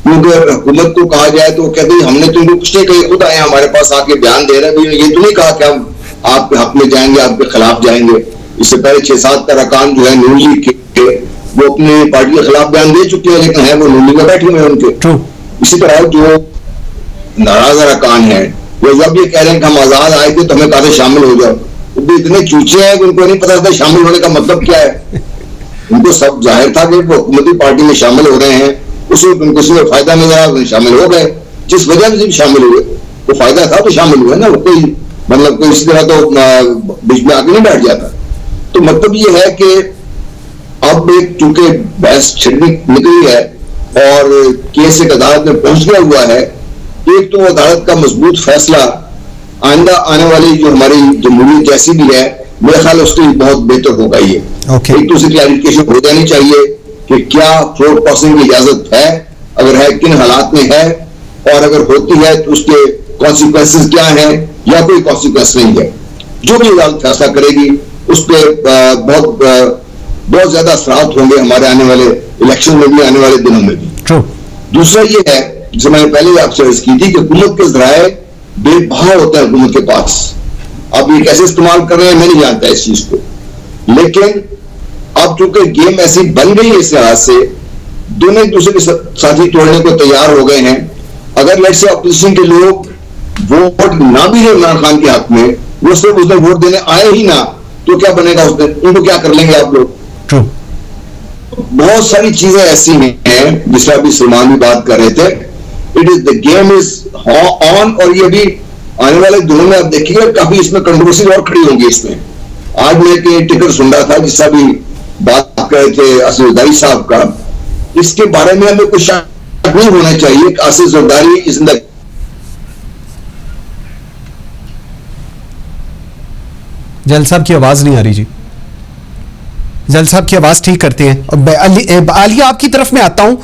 क्योंकि हुकूमत को कहा जाए तो वो कहते हैं हमने तो कुछ नहीं कही, खुद आए हमारे पास आके बयान दे रहे हैं, ये तो नहीं कहा कि हम आपके हक में जाएंगे, आपके खिलाफ जाएंगे। इससे पहले 6-7 अरकान जो है नून लीग के, वो अपनी पार्टी के खिलाफ बयान दे चुके हैं, लेकिन है वो नून लीग में बैठे हुए हैं उनके। इसी तरह जो नाराज अरकान है वो जब ये कह रहे हैं कि हम आजाद आए थे तो हमें कहा शामिल हो जाओ, वो इतने चूचे हैं कि उनको नहीं पता था शामिल होने का मतलब क्या है। उनको सब जाहिर था कि वो हुकूमती पार्टी में शामिल हो रहे हैं, उनको उसमें फायदा मिल रहा, शामिल हो गए। जिस वजह से शामिल हुए वो फायदा था तो शामिल हुए ना, वो कोई मतलब कोई इसी तरह तो बीच में आगे नहीं बैठ जाता। तो मतलब ये है कि अब एक चूंकि बहस छिड़नी निकली है और केस एक अदालत में पहुंच गया हुआ है, एक तो अदालत का मजबूत फैसला आइंदा आने वाली जो हमारी जमहूरियत जैसी भी है, मेरे ख्याल उसके लिए बहुत बेहतर होगा। ये एक तो उसे क्लैरिफिकेशन हो जानी चाहिए कि क्या फ्लोर क्रॉसिंग की इजाजत है, अगर है किन हालात में है, और अगर होती है तो उसके कॉन्सिक्वेंसेस क्या हैं या कोई कॉन्सिक्वेंस नहीं है। जो भी अदालत फैसला करेगी उस पर बहुत ज्यादा असरात होंगे हमारे आने वाले इलेक्शन में भी, आने वाले दिनों में भी। दूसरा ये है, जिसे मैंने पहले आपसे अर्ज की थी कि हुकूमत के जराए बेबहा होता है हुकूमत के पास। अब ये कैसे इस्तेमाल कर रहे हैं मैं नहीं जानता इस चीज को, लेकिन अब चूंकि गेम ऐसी बन गई है इस लिहाज से दोनों एक दूसरे के साथी तोड़ने को तैयार हो गए हैं। अगर लेट्स से ऑपोजिशन के लोग वोट ना भी है इमरान खान के हक में, वो सिर्फ उसने वोट देने आए ही ना, तो क्या बनेगा उसमें, उनको क्या कर लेंगे आप लोग। बहुत सारी चीजें ऐसी हैं जिसमें अभी सलमान भी बात कर रहे थे, it is the game is on. और ये भी आने वाले दिनों में आप देखिएगा काफी इसमें कंट्रोवर्सी और खड़ी होंगी इसमें, आज मैं एक टिकट सुन रहा था जिसका भी बात कर रहे थे आसिफ जरदारी साहब का, इसके बारे में हमें कुछ शक नहीं होना चाहिए कि Asif Zardari is in the gel साहब की आवाज नहीं आ रही जी, जैल साहब की आवाज ठीक करते हैं। आलिया आपकी तरफ में आता हूं।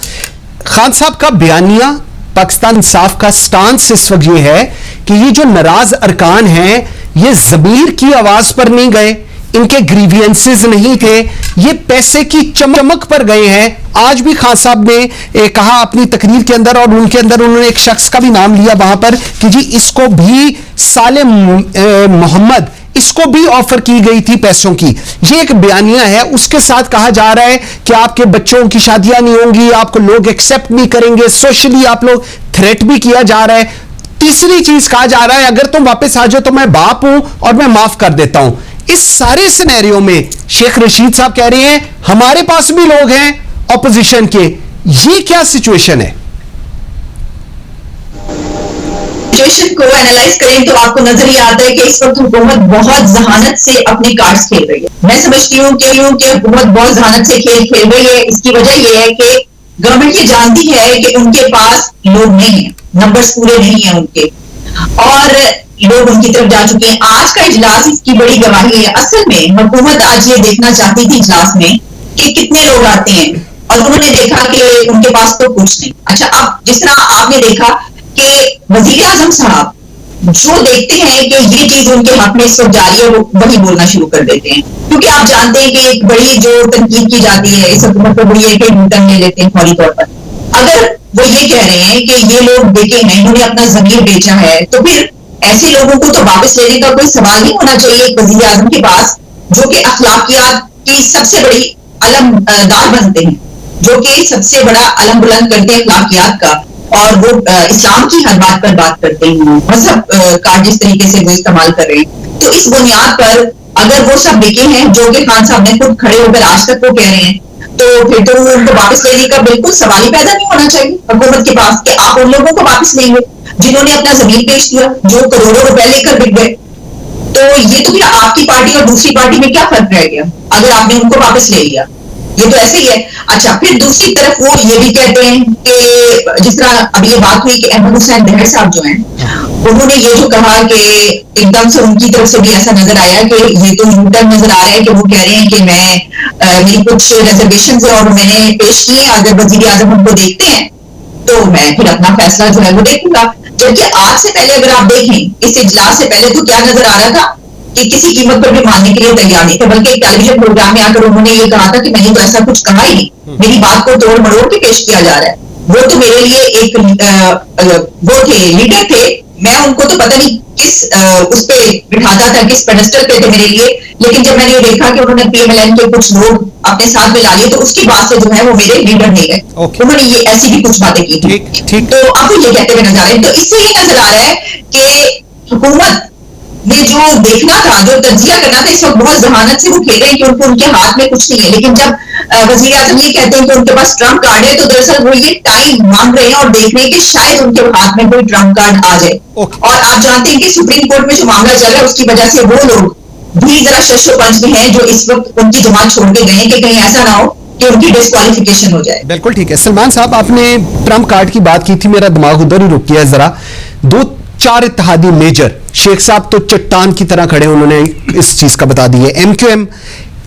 खान साहब का बयानिया, पाकिस्तान इंसाफ का स्टांस इस वक्त ये है कि ये जो नाराज अरकान हैं ये ज़मीर की आवाज पर नहीं गए, इनके ग्रीवियंसेस नहीं थे, ये पैसे की चमक पर गए हैं। आज भी खान साहब ने कहा अपनी तकरीर के अंदर, और उनके अंदर उन्होंने एक शख्स का भी नाम लिया वहां पर कि जी इसको भी साले मोहम्मद, इसको भी ऑफर की गई थी पैसों की। ये एक बयानिया है। उसके साथ कहा जा रहा है कि आपके बच्चों की शादियां नहीं होंगी, आपको लोग एक्सेप्ट नहीं करेंगे, सोशली आप लोग थ्रेट भी किया जा रहा है। तीसरी चीज कहा जा रहा है अगर तुम वापस आ जाओ तो मैं बाप हूं और मैं माफ कर देता हूं। इस सारे सिनेरियो में शेख रशीद साहब कह रहे हैं हमारे पास भी लोग हैं ऑपोजिशन के। ये क्या सिचुएशन है? सिचुएशन को एनालाइज करें तो आपको नजर ही आता है कि इस वक्त हुकूमत बहुत जहानत से अपने कार्ड्स खेल रही है। मैं समझती हूँ कि हुकूमत बहुत जहानत से खेल रही है। इसकी वजह यह है कि गवर्नमेंट ये जानती है कि उनके पास लोग नहीं है, नंबर्स पूरे नहीं है उनके, और लोग उनकी तरफ जा चुके हैं। आज का इजलास इसकी बड़ी गवाही है। असल में हुकूमत आज ये देखना चाहती थी इजलास में कि कितने लोग आते हैं, और उन्होंने देखा कि उनके पास तो कुछ नहीं। अच्छा, अब जिस तरह आपने देखा कि वजीर आजम साहब जो देखते हैं कि ये चीज उनके हक में इस वक्त जारी है, वो वही बोलना शुरू कर देते हैं, क्योंकि आप जानते हैं कि एक बड़ी जो तनकीद की जाती है इस हुकूमत पर, बड़ी है कि न्यूटन ले लेते हैं फौरी तौर पर। अगर वो ये कह रहे हैं कि ये लोग बेचे हैं, इन्होंने अपना जमीर बेचा है, तो फिर ऐसे लोगों को तो वापस लेने का कोई सवाल नहीं होना चाहिए एक वजीर आजम के पास, जो कि अखलाकियात की सबसे बड़ी अलमदार बनते हैं, जो कि सबसे बड़ा अलम बुलंद करते हैं अखलाकियात का, और वो इस्लाम की हर बात पर बात करते हैं, मजहब का जिस तरीके से वो इस्तेमाल कर रहे हैं। तो इस बुनियाद पर अगर वो सब बिके हैं जो कि खान साहब ने खुद खड़े होकर आज तक वो कह रहे हैं, तो फिर तो उनको वापस लेने का बिल्कुल सवाल ही पैदा नहीं होना चाहिए हुकूमत के पास कि आप उन लोगों को वापस लेंगे जिन्होंने अपना जमीन पेश किया, जो करोड़ों रुपए लेकर बिक गए। तो ये तो फिर आपकी पार्टी और दूसरी पार्टी में क्या फर्क रह गया अगर आपने उनको वापस ले लिया? ये तो ऐसे ही है। अच्छा, फिर दूसरी तरफ वो ये भी कहते हैं कि जिस तरह अभी ये बात हुई कि अहमद हुसैन दहर साहब जो हैं, उन्होंने ये जो कहा कि एकदम से उनकी तरफ से भी ऐसा नजर आया कि ये तो न्यूटन नजर आ रहा है कि वो कह रहे हैं कि मैं मेरी कुछ रिजर्वेशन है और मैंने पेश किए हैं, अगर वजीर आजम हमको देखते हैं तो मैं फिर अपना फैसला जो है वो देखूंगा। जबकि आज से पहले अगर आप देखें, इस इजलास से पहले तो क्या नजर आ रहा था कि किसी कीमत पर भी मानने के लिए तैयार नहीं थे, बल्कि एक टेलीविजन प्रोग्राम में आकर उन्होंने ये कहा था कि मैंने तो ऐसा कुछ कहा ही नहीं, मेरी बात को तोड़ मरोड़ के पेश किया जा रहा है। वो तो मेरे लिए एक वो थे, लीडर थे, मैं उनको तो पता नहीं किस उस पे बिठाता था, किस पेडेस्टल पे थे मेरे लिए, लेकिन जब मैंने ये देखा कि उन्होंने पीएमएलएन के कुछ लोग अपने साथ मिला लिए, तो उसकी बात से जो है वो मेरे लीडर नहीं गए। उन्होंने ये ऐसी भी कुछ बातें की थी। तो अब वो ये कहते हुए नजर आ रहे हैं। तो इससे ये नजर आ रहा है कि हुकूमत ने जो देखना था, जो तज्जिया करना था, इस वक्त बहुत जहानत से वो खेल रहे हैं कि उनके हाथ में कुछ नहीं है। लेकिन जब वजीर आजम ये कहते हैं कि उनके पास ट्रम्प कार्ड है, तो दरअसल वो ये टाइम मांग रहे हैं और देख रहे हैं कि शायद उनके हाथ में कोई ट्रम्प कार्ड आ जाए। और आप जानते हैं कि सुप्रीम कोर्ट में जो मामला चल रहा है उसकी वजह से वो लोग भी जरा शशो पंच में हैं जो इस वक्त उनकी जमात छोड़ के गए कि कहीं ऐसा ना हो कि उनकी डिस्क्वालिफिकेशन हो जाए। बिल्कुल ठीक है। सलमान साहब, आपने ट्रम्प कार्ड की बात की थी, मेरा दिमाग उधर ही रुक गया जरा। 2-4 इत्तेहादी मेजर, शेख साहब तो चट्टान की तरह खड़े, उन्होंने इस चीज का बता दिया, एमक्यूएम,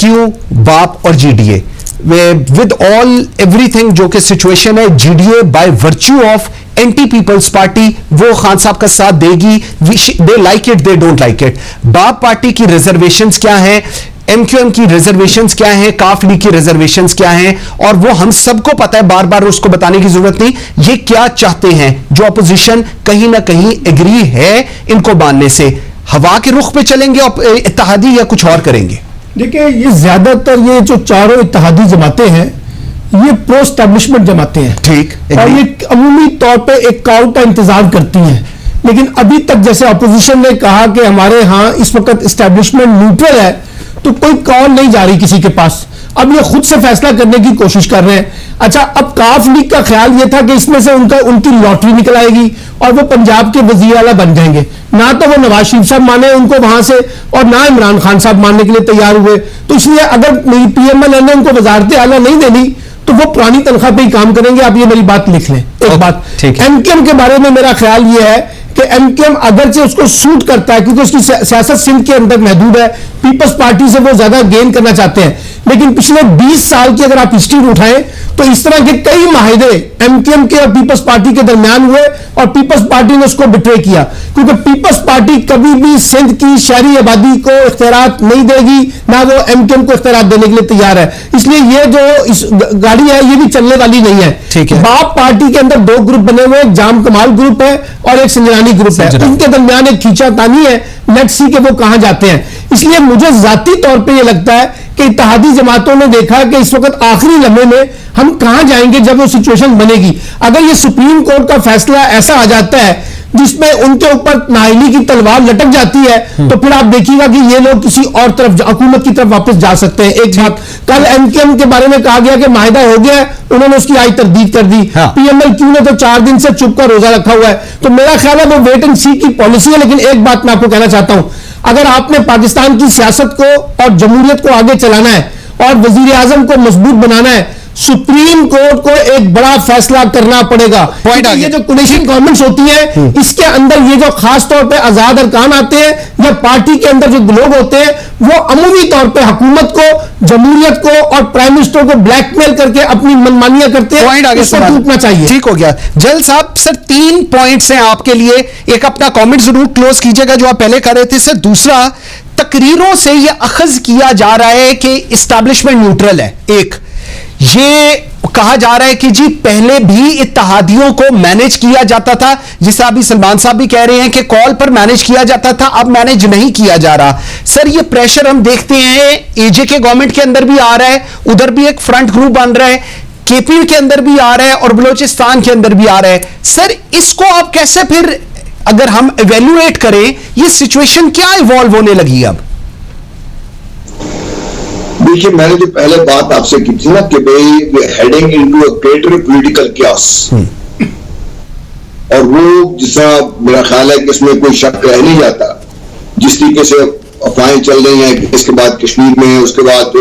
क्यू, बाप और जीडीए, विद ऑल एवरीथिंग जो कि सिचुएशन है, GDA by virtue of anti peoples party वो खान साहब का साथ देगी, they like it, they don't like it. BAP party की रिजर्वेशंस क्या है, एमक्यूएम की रिजर्वेशंस क्या है, काफ लीग की रिजर्वेशंस क्या हैं, और वो हम सबको पता है, बार बार उसको बताने की जरूरत नहीं। ये क्या चाहते हैं जो अपोजिशन कहीं ना कहीं एग्री है इनको बांधने से, हवा के रुख पे चलेंगे इत्तेहादी या कुछ और करेंगे? देखिए, ये ज्यादातर ये जो चारों इत्तेहादी जमातें हैं ये प्रो एस्टैब्लिशमेंट जमातें हैं, ठीक, और ये अमूमी तौर पे एक काउंट का इंतजार करती हैं। लेकिन अभी तक जैसे अपोजिशन ने कहा कि हमारे यहाँ इस वक्त एस्टैब्लिशमेंट न्यूट्रल है, तो कोई कॉल नहीं जा रही किसी के पास, अब ये खुद से फैसला करने की कोशिश कर रहे हैं। अच्छा, अब काफ लीग का ख्याल ये था कि इसमें से उनकी लॉटरी निकल आएगी और वो पंजाब के वजीर आला बन जाएंगे, ना तो वो नवाज शरीफ साहब माने उनको वहां से, और ना इमरान खान साहब मानने के लिए तैयार हुए। तो इसलिए अगर मेरी पीएमएल ने उनको वजारत आला नहीं देनी तो वो पुरानी तनख्वाह पे ही काम करेंगे। आप ये मेरी बात लिख लें। एक बात एमकेएम के बारे में मेरा ख्याल ये है कि एमकेएम अगरचे उसको सूट करता है क्योंकि उसकी सियासत सिंध के अंदर महदूद है, पीपल्स पार्टी से वो ज्यादा गेन करना चाहते हैं, लेकिन पिछले 20 साल की अगर आप हिस्ट्री उठाएं तो इस तरह के कई माहिदे एमकेएम के और पीपल्स पार्टी के दरमियान हुए और पीपल्स पार्टी ने उसको बिट्रे किया, क्योंकि पीपल्स पार्टी कभी भी सिंध की शहरी आबादी को इख्तियारात नहीं देगी, ना वो एमकेएम को इख्तियारात देने के लिए तैयार है। इसलिए ये जो इस गाड़ी है ये भी चलने वाली नहीं है। ठीक है। बाप पार्टी के अंदर 2 ग्रुप बने हुए, एक जाम कमाल ग्रुप है और एक संजरानी ग्रुप है, इनके दरमियान एक खींचातानी है, लेट्स सी के वो कहां जाते हैं। इसलिए मुझे जाती तौर पे ये लगता है कि इत्तेहादी जमातों ने देखा कि इस वक्त आखिरी लम्हे में हम कहां जाएंगे जब वो सिचुएशन बनेगी। अगर ये सुप्रीम कोर्ट का फैसला ऐसा आ जाता है जिसमें उनके ऊपर नाअहली की तलवार लटक जाती है तो फिर आप देखिएगा कि ये लोग किसी और तरफ हुकूमत की तरफ वापस जा सकते हैं। एक बात, कल एमकेएम के बारे में कहा गया कि माहिदा हो गया है, उन्होंने उसकी आज तरदीद कर दी। पीएमएल-क्यू ने तो 4 दिन से चुप का रोजा रखा हुआ है। तो मेरा ख्याल है वो वेट एंड सी की पॉलिसी है। लेकिन एक बात मैं आपको कहना चाहता हूं, अगर आपने पाकिस्तान की सियासत को और जमहूरियत को आगे चलाना है और वजीर आजम को मजबूत बनाना है, सुप्रीम कोर्ट को एक बड़ा फैसला करना पड़ेगा। ये जो कोलिशन गवर्नमेंट्स होती है इसके अंदर ये जो खास तौर पे आजाद अरकान आते हैं या पार्टी के अंदर जो लोग होते हैं वो अमूमी तौर पे हुकूमत को, जमहूरियत को और प्राइम मिनिस्टर को ब्लैकमेल करके अपनी मनमानियां करते हैं। पॉइंट आगे टूटना चाहिए। ठीक हो गया। जल साहब, सर 3 पॉइंट्स हैं आपके लिए। एक अपना कमेंट जरूर क्लोज कीजिएगा जो आप पहले कर रहे थे। सर दूसरा, तकरीरों से यह अखज किया जा रहा है कि इस्टेब्लिशमेंट न्यूट्रल है। एक ये कहा जा रहा है कि जी पहले भी इत्तेहादियों को मैनेज किया जाता था, जिसे अभी सलमान साहब भी कह रहे हैं कि कॉल पर मैनेज किया जाता था, अब मैनेज नहीं किया जा रहा। सर ये प्रेशर हम देखते हैं एजे के गवर्नमेंट के अंदर भी आ रहा है, उधर भी एक फ्रंट ग्रुप बन रहा है, केपी के अंदर भी आ रहा है और बलोचिस्तान के अंदर भी आ रहा है। सर इसको आप कैसे फिर अगर हम इवेल्युएट करें, ये सिचुएशन क्या इवॉल्व होने लगी अब? देखिए, मैंने जो पहले बात आपसे की थी ना कि भाई we heading into a greater political chaos, और वो जिसका मेरा ख्याल है कि इसमें कोई शक रह नहीं जाता, जिस तरीके से अफवाहें चल रही हैं, इसके बाद कश्मीर में, उसके बाद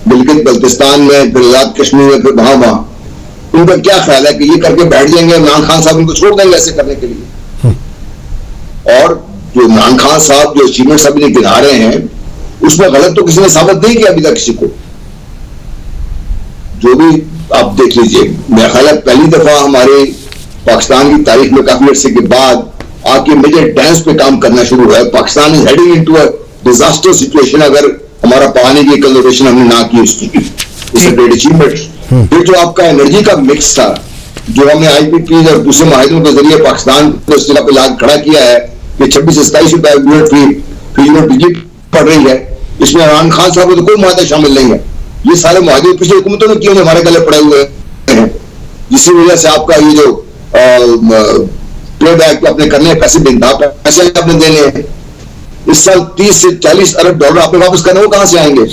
बिल्कित बल्तिस्तान में, फिर आजाद कश्मीर में, फिर वहां उनका क्या ख्याल है कि ये करके बैठ जाएंगे, इमरान खान साहब उनको छोड़ देंगे ऐसे करने के लिए? और जो इमरान खान साहब जो अचीवमेंट्स अभी गिना रहे हैं उसमें गलत तो किसी ने साबित नहीं किया अभी तक किसी को। जो भी आप देख लीजिए, मेरा ख्याल है पहली दफा हमारे पाकिस्तान की तारीख में काफी अर्से के बाद आके मेजर डैंस पे काम करना शुरू हुआ है। Pakistan is heading into a disaster situation अगर हमारा पानी की कंजर्वेशन हमने ना की उसकी। It's a great achievement. फिर जो आपका एनर्जी का मिक्स था, जो हमने आईपीपी और दूसरे माहिरों के जरिए पाकिस्तान को इस जगह पे लाग खड़ा किया है कि 26 से 27 रुपए फी यूनिट बिजली पड़ रही है, इसमें इमरान खान साहब को तो कोई मुआहदा शामिल नहीं है। ये सारे मुआहदे पिछली हुकूमतों ने किए, हमारे गले पड़े हुए हैं, जिसकी वजह से आपका ये जो प्ले बैक अपने करने पैसे पैसे आपने देने हैं, इस साल 30 से 40 अरब डॉलर आपने वापस करने, वो कहां से आएंगे?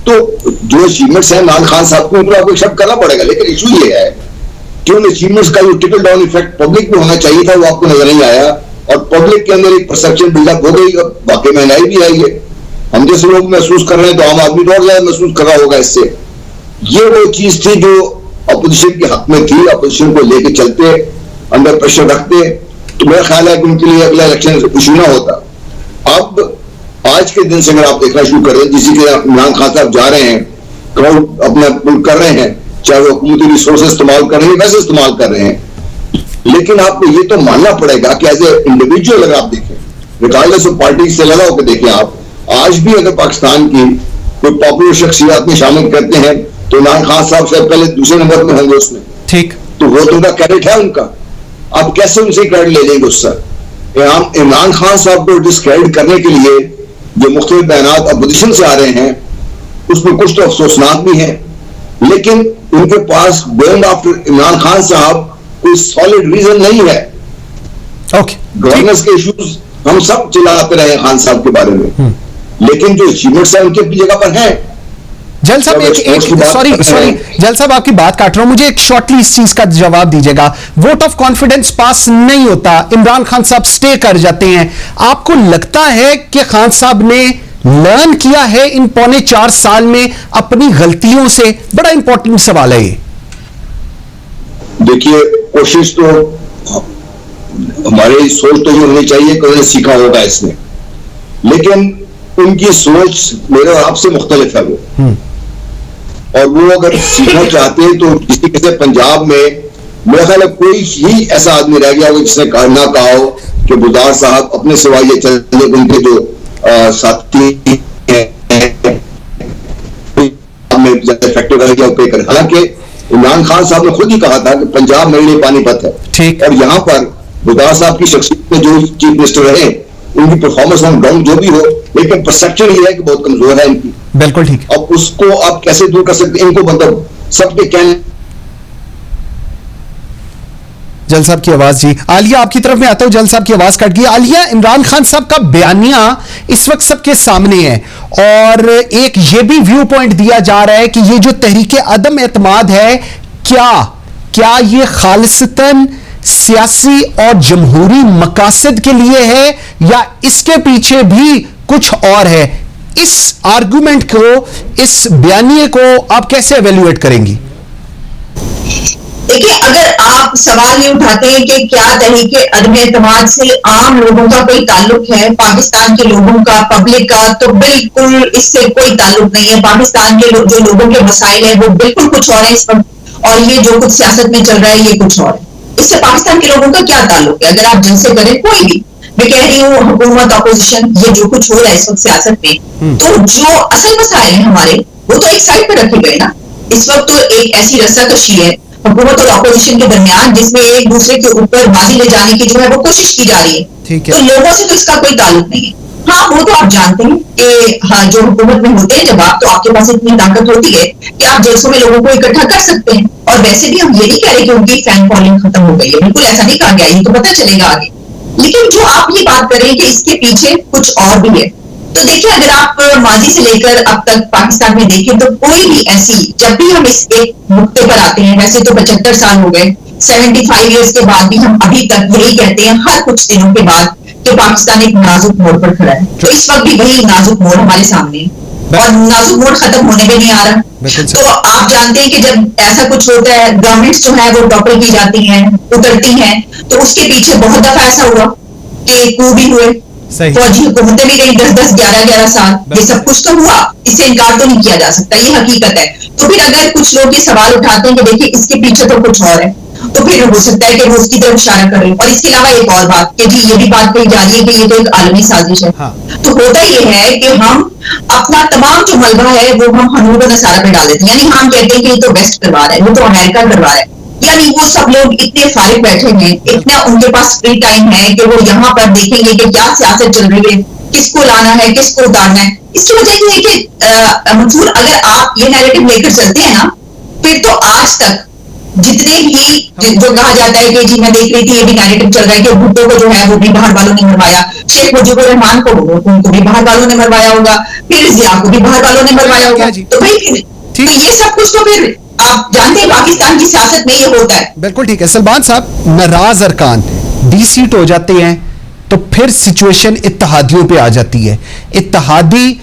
तो जो अचीवमेंट्स हैं इमरान खान साहब को, उनको आपको एक्सेप्ट करना पड़ेगा। लेकिन इशू ये है कि उन अचीवमेंट्स का जो ट्रिकल डाउन इफेक्ट पब्लिक में होना चाहिए था वो आपको नजर नहीं आया, और पब्लिक के अंदर एक परसेप्शन बिल्डअप हो गई, वाकई महंगाई भी आई है, हम जैसे लोग महसूस कर रहे हैं, तो आम आदमी तो और ज्यादा महसूस कर रहा होगा इससे। ये वो चीज थी जो अपोजिशन के हक में थी, अपोजिशन को लेके चलते, अंदर प्रेशर रखते, तो मेरा ख्याल है कि उनके लिए अगला इलेक्शन इशू ना होता। अब आज के दिन से अगर आप देखना शुरू कर रहे हैं, जिसी के इमरान खान साहब जा रहे हैं, क्राउड अपना पुल कर रहे हैं, चाहे वो हुकूमती रिसोर्सेज इस्तेमाल कर रहे हैं, वैसे इस्तेमाल कर रहे हैं, लेकिन आपको ये तो मानना पड़ेगा कि एज ए इंडिविजुअल अगर आप देखें, रिगार्डलेस ऑफ पार्टी से लगा होकर देखें, आप आज भी अगर पाकिस्तान की कोई पॉपुलर शख्सियत में शामिल करते हैं तो इमरान खान साहब से पहले दूसरे नंबर में होंगे उसमें। ठीक, तो वो तो उनका क्रेडिट है उनका, आप कैसे उनसे क्रेडिट ले लेंगे उससे? इमरान खान साहब को डिस्क्रेडिट करने के लिए जो मुख्तलिफ बयानात अपोजिशन से आ रहे हैं उसमें कुछ तो अफसोसनाक भी है, लेकिन उनके पास गोइंग आफ्टर इमरान खान साहब कोई सॉलिड रीजन नहीं है। गवर्नेंस के इश्यूज हम सब चिल्लाते रहे खान साहब के बारे में, लेकिन जो अचीवमेंट्स है उनकी अपनी जगह पर हैं। जल साहब सॉरी जल साहब आपकी बात काट रहा हूं, मुझे एक शॉर्टली इस चीज का जवाब दीजिएगा। वोट ऑफ कॉन्फिडेंस पास नहीं होता, इमरान खान साहब स्टे कर जाते हैं, आपको लगता है कि खान साहब ने लर्न किया है इन पौने 4 साल में अपनी गलतियों से? बड़ा इंपॉर्टेंट सवाल है ये। देखिए, कोशिश तो हमारी सोच तो ये होनी चाहिए कि उन्होंने सीखा होगा इसमें, लेकिन उनकी सोच मेरे और आपसे मुख्तलिफ है वो। और वो अगर सीखना चाहते हैं तो किसी किसी पंजाब में मेरा ख्याल है कोई ही ऐसा आदमी रह गया हो जिसने ना कहा हो कि बुज़दार साहब अपने सिवा ये चले, उनके जो साथी इफेक्टिव रह गया पे करें। हालांकि इमरान खान साहब ने खुद ही कहा था कि पंजाब मेरे लिए पानीपत है, और यहाँ पर बुज़दार साहब की शख्सियत में जो चीफ मिनिस्टर रहे, उनकी परफॉर्मेंस ऑन ग्राउंड जो भी हो, लेकिन परसेप्शन ये है कि बहुत कमजोर है इनकी। बिल्कुल ठीक। अब उसको आप कैसे दूर कर सकते हैं? इनको मतलब सबके कहने। जल साहब की आवाज जी, आलिया आपकी तरफ में आता हूं, जल साहब की आवाज कट गई। आलिया, इमरान खान साहब का बयानिया इस वक्त सबके सामने है और एक ये भी व्यू पॉइंट दिया जा रहा है कि ये जो तहरीके अदम एतमाद है, क्या ये खालिसतन सियासी और जमहूरी मकासद के लिए है या इसके पीछे भी कुछ और है? इस आर्गुमेंट को, इस बयानिए को आप कैसे एवेल्युएट करेंगी? देखिए, अगर आप सवाल ये उठाते हैं कि क्या तहरीके अदम एतमाद से आम लोगों का कोई ताल्लुक है, पाकिस्तान के लोगों का, पब्लिक का, तो बिल्कुल इससे कोई ताल्लुक नहीं है। पाकिस्तान के जो लोगों के मसाइल है वो बिल्कुल कुछ और है इस वक्त, और ये जो कुछ सियासत में चल रहा है ये कुछ और है। इससे पाकिस्तान के लोगों का क्या ताल्लुक है? अगर आप जिनसे करें कोई भी, मैं कह रही हूँ हुकूमत, अपोजिशन, ये जो कुछ हो रहा है इस वक्त सियासत में, तो जो असल मसाइल है हमारे वो तो एक साइड पर रखे गए ना। इस वक्त तो एक ऐसी रस्साकशी है हुकूमत और अपोजिशन के दरमियान जिसमें एक दूसरे के ऊपर बाजी ले जाने की जो है वो कोशिश की जा रही है। तो लोगों से तो इसका कोई ताल्लुक नहीं है। हाँ, वो तो आप जानते हैं कि हाँ, जो हुकूमत में होते हैं जब आप, तो आपके पास इतनी ताकत होती है कि आप जलसों में लोगों को इकट्ठा कर सकते हैं। और वैसे भी हम ये नहीं कह रहे कि उनकी फैन फॉलोइंग खत्म हो गई है, बिल्कुल ऐसा नहीं कहा गया, ये तो पता चलेगा आगे। लेकिन जो आप ये बात करें कि इसके पीछे कुछ और भी है, तो देखिए, अगर आप माजी से लेकर अब तक पाकिस्तान में देखें तो कोई भी ऐसी, जब भी हम इस एक नुक्ते पर आते हैं, वैसे तो 75 साल हो गए, 75 ईयर्स के बाद भी हम अभी तक यही कहते हैं हर कुछ दिनों के बाद कि पाकिस्तान एक नाजुक मोड़ पर खड़ा है। तो इस वक्त भी वही नाजुक मोड़ हमारे सामने है और नाजुक मोड़ खत्म होने में नहीं आ रहा। तो आप जानते हैं कि जब ऐसा कुछ होता है, गवर्नमेंट्स जो है वो टॉपल की जाती हैं, उतरती हैं, तो उसके पीछे बहुत दफा ऐसा हुआ कि कू भी हुए, फौजी हुकूमतें भी रही 10-10, 11-11 साल, ये सब कुछ तो हुआ, इससे इनकार तो नहीं किया जा सकता, ये हकीकत है। तो फिर अगर कुछ लोग ये सवाल उठाते हैं कि देखिए इसके पीछे तो कुछ और है, तो फिर हो सकता है कि वो उसकी तरफ इशारा कर रहे हैं। और इसके अलावा एक और बात कि जी ये भी बात कही जा रही है कि ये तो एक आलमी साजिश है। हाँ। तो होता ये है कि हम अपना तमाम जो मलबा है वो हम हनूर और नसारा पे डाल देते हैं, यानी हम कहते हैं कि ये तो वेस्ट करवा रहा है, वो तो अमेरिका करवा रहा है, यानी वो सब लोग इतने फारिग बैठे हैं, इतना उनके पास फ्री टाइम है कि वो यहाँ पर देखेंगे कि क्या सियासत चल रही है, किसको लाना है, किसको उतारना है। इसकी वजह ये है कि मंसूर, अगर आप ये नैरेटिव लेकर चलते हैं ना, फिर तो आज तक जितने भी जो कहा जाता है कि जी मैं देख रही थी ये भी नैरेटिव चल रहा है कि भुट्टो को जो है वो भी बाहर वालों ने मरवाया, शेख मुजीबुर रहमान को उनको भी बाहर वालों ने मरवाया होगा, फिर जिया को भी बाहर वालों ने मरवाया होगा। तो भाई तो ये सब कुछ तो फिर आप जानते हैं पाकिस्तान की सियासत में ये होता है। बिल्कुल ठीक है। सलमान साहब, नाराज अरकान डीसीट हो जाते हैं तो फिर सिचुएशन इत्तेहादियों पे आ जाती है। इत्तेहादी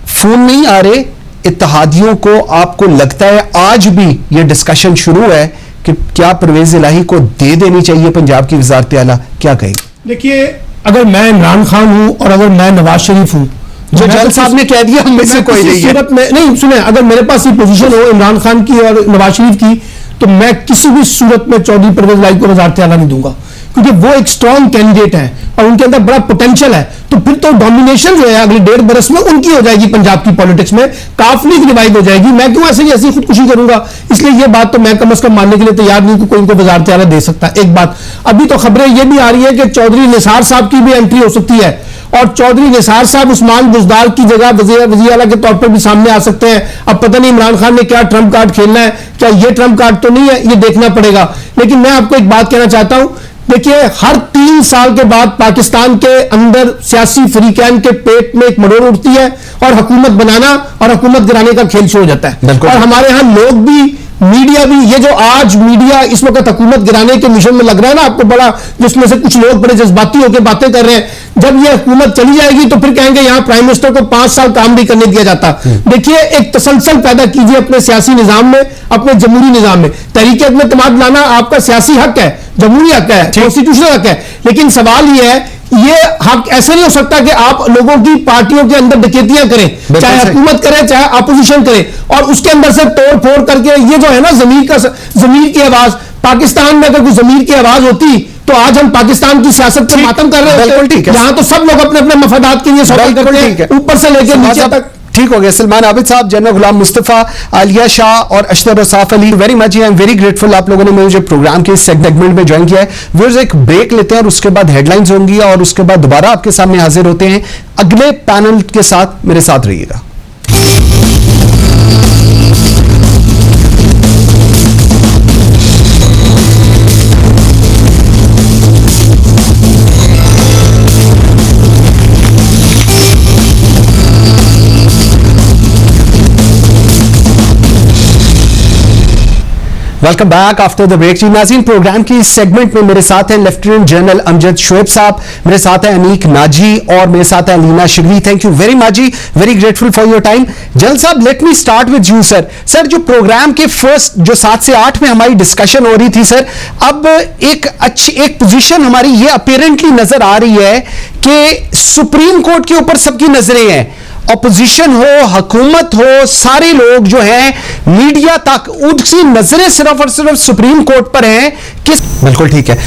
फोन नहीं आ रहे, इत्तेहादियों को आपको लगता है आज भी ये डिस्कशन शुरू है कि क्या परवेज इलाही को दे देनी चाहिए पंजाब की वजारत आला? क्या कहें? देखिए, अगर मैं इमरान खान हूं और अगर मैं नवाज शरीफ हूं, जो जल साहब ने कह दिया हम में से कोई नहीं है। नहीं सुने, अगर मेरे पास ये पोजीशन हो इमरान खान की और नवाज शरीफ की, तो मैं किसी भी सूरत में चौधरी परवेज इलाही को वजारत आला नहीं दूंगा, क्योंकि वो एक स्ट्रॉन्ग कैंडिडेट है और उनके अंदर बड़ा पोटेंशियल है। तो फिर तो डोमिनेशन जो है अगले 1.5 बरस में उनकी हो जाएगी, पंजाब की पॉलिटिक्स में काफी रिवाइव हो जाएगी। मैं क्यों ऐसी खुदकुशी करूंगा? इसलिए ये बात तो मैं कम से कम मानने के लिए तैयार नहीं कि कोई इनको वजारत आला दे सकता है। एक बात अभी तो खबरें ये भी आ रही है कि चौधरी निसार साहब की भी एंट्री हो सकती है और चौधरी निसार साहब उस्मान बुज़दार की जगह वज़ीर आला के तौर पर भी सामने आ सकते हैं। अब पता नहीं इमरान खान ने क्या ट्रम्प कार्ड खेलना है, क्या ये ट्रम्प कार्ड तो नहीं है, ये देखना पड़ेगा। लेकिन मैं आपको एक बात कहना चाहता हूं, देखिए, हर 3 साल के बाद पाकिस्तान के अंदर सियासी फरीकैन के पेट में एक मरोड़ उठती है और हुकूमत बनाना और हुकूमत गिराने का खेल शुरू हो जाता है। और हमारे यहां लोग भी, मीडिया भी, ये जो आज मीडिया इस वक्त हुकूमत गिराने के मिशन में लग रहा है ना आपको, बड़ा जिसमें से कुछ लोग बड़े जज्बाती होकर बातें कर रहे हैं, जब ये हुकूमत चली जाएगी तो फिर कहेंगे यहां प्राइम मिनिस्टर को 5 साल काम नहीं करने दिया जाता। देखिए, एक तसलसल पैदा कीजिए अपने सियासी निजाम में, अपने जमहूरी निजाम में। तहरीक इत्तेमाद लाना आपका सियासी हक है, जमहूरी हक है, कॉन्स्टिट्यूशनल हक है, लेकिन सवाल यह है, ये हक ऐसा नहीं हो सकता कि आप लोगों की पार्टियों के अंदर डकैतियां करें, चाहे हुकूमत करे चाहे अपोजिशन करे, और उसके अंदर से तोड़ फोड़ करके, ये जो है ना जमीर की आवाज, पाकिस्तान में अगर कोई जमीर की आवाज होती तो आज हम पाकिस्तान की सियासत पर मातम कर रहे हैं। यहां तो सब लोग अपने अपने मफादात के लिए सवाल करते हैं, ऊपर से लेकर नीचे तक। ठीक हो गया। सलमान आबिद साहब, जनरल गुलाम मुस्तफा, आलिया शाह और अशतर रसाफ Ali, very much, I am very grateful आप लोगों ने मुझे प्रोग्राम के इस सेगमेंट में ज्वाइन किया है। व्यूअर्स, एक ब्रेक लेते हैं और उसके बाद हेडलाइंस होंगी और उसके बाद दोबारा आपके सामने हाजिर होते हैं अगले पैनल के साथ। मेरे साथ रहिएगा। Welcome back after the break. जी नाज़रीन, प्रोग्राम की इस सेगमेंट में मेरे साथ हैं लेफ्टिनेंट जनरल अमजद शोएब साहब, मेरे साथ है अनीक नाजी और मेरे साथ है Alina Shigri. Thank you very much जी, very grateful for your time. General साहब, let me start with you sir. Sir, जो प्रोग्राम के फर्स्ट जो 7 से 8 में हमारी डिस्कशन हो रही थी सर, अब एक पोजीशन हमारी ये अपेरेंटली नजर आ रही है कि सुप्रीम कोर्ट के ऊपर सबकी नजरें हैं, ऑपोजिशन हो, हुकूमत हो, सारे लोग जो हैं, मीडिया तक, उनकी नजरें सिर्फ और सिर्फ सुप्रीम कोर्ट पर हैं। बिल्कुल ठीक है।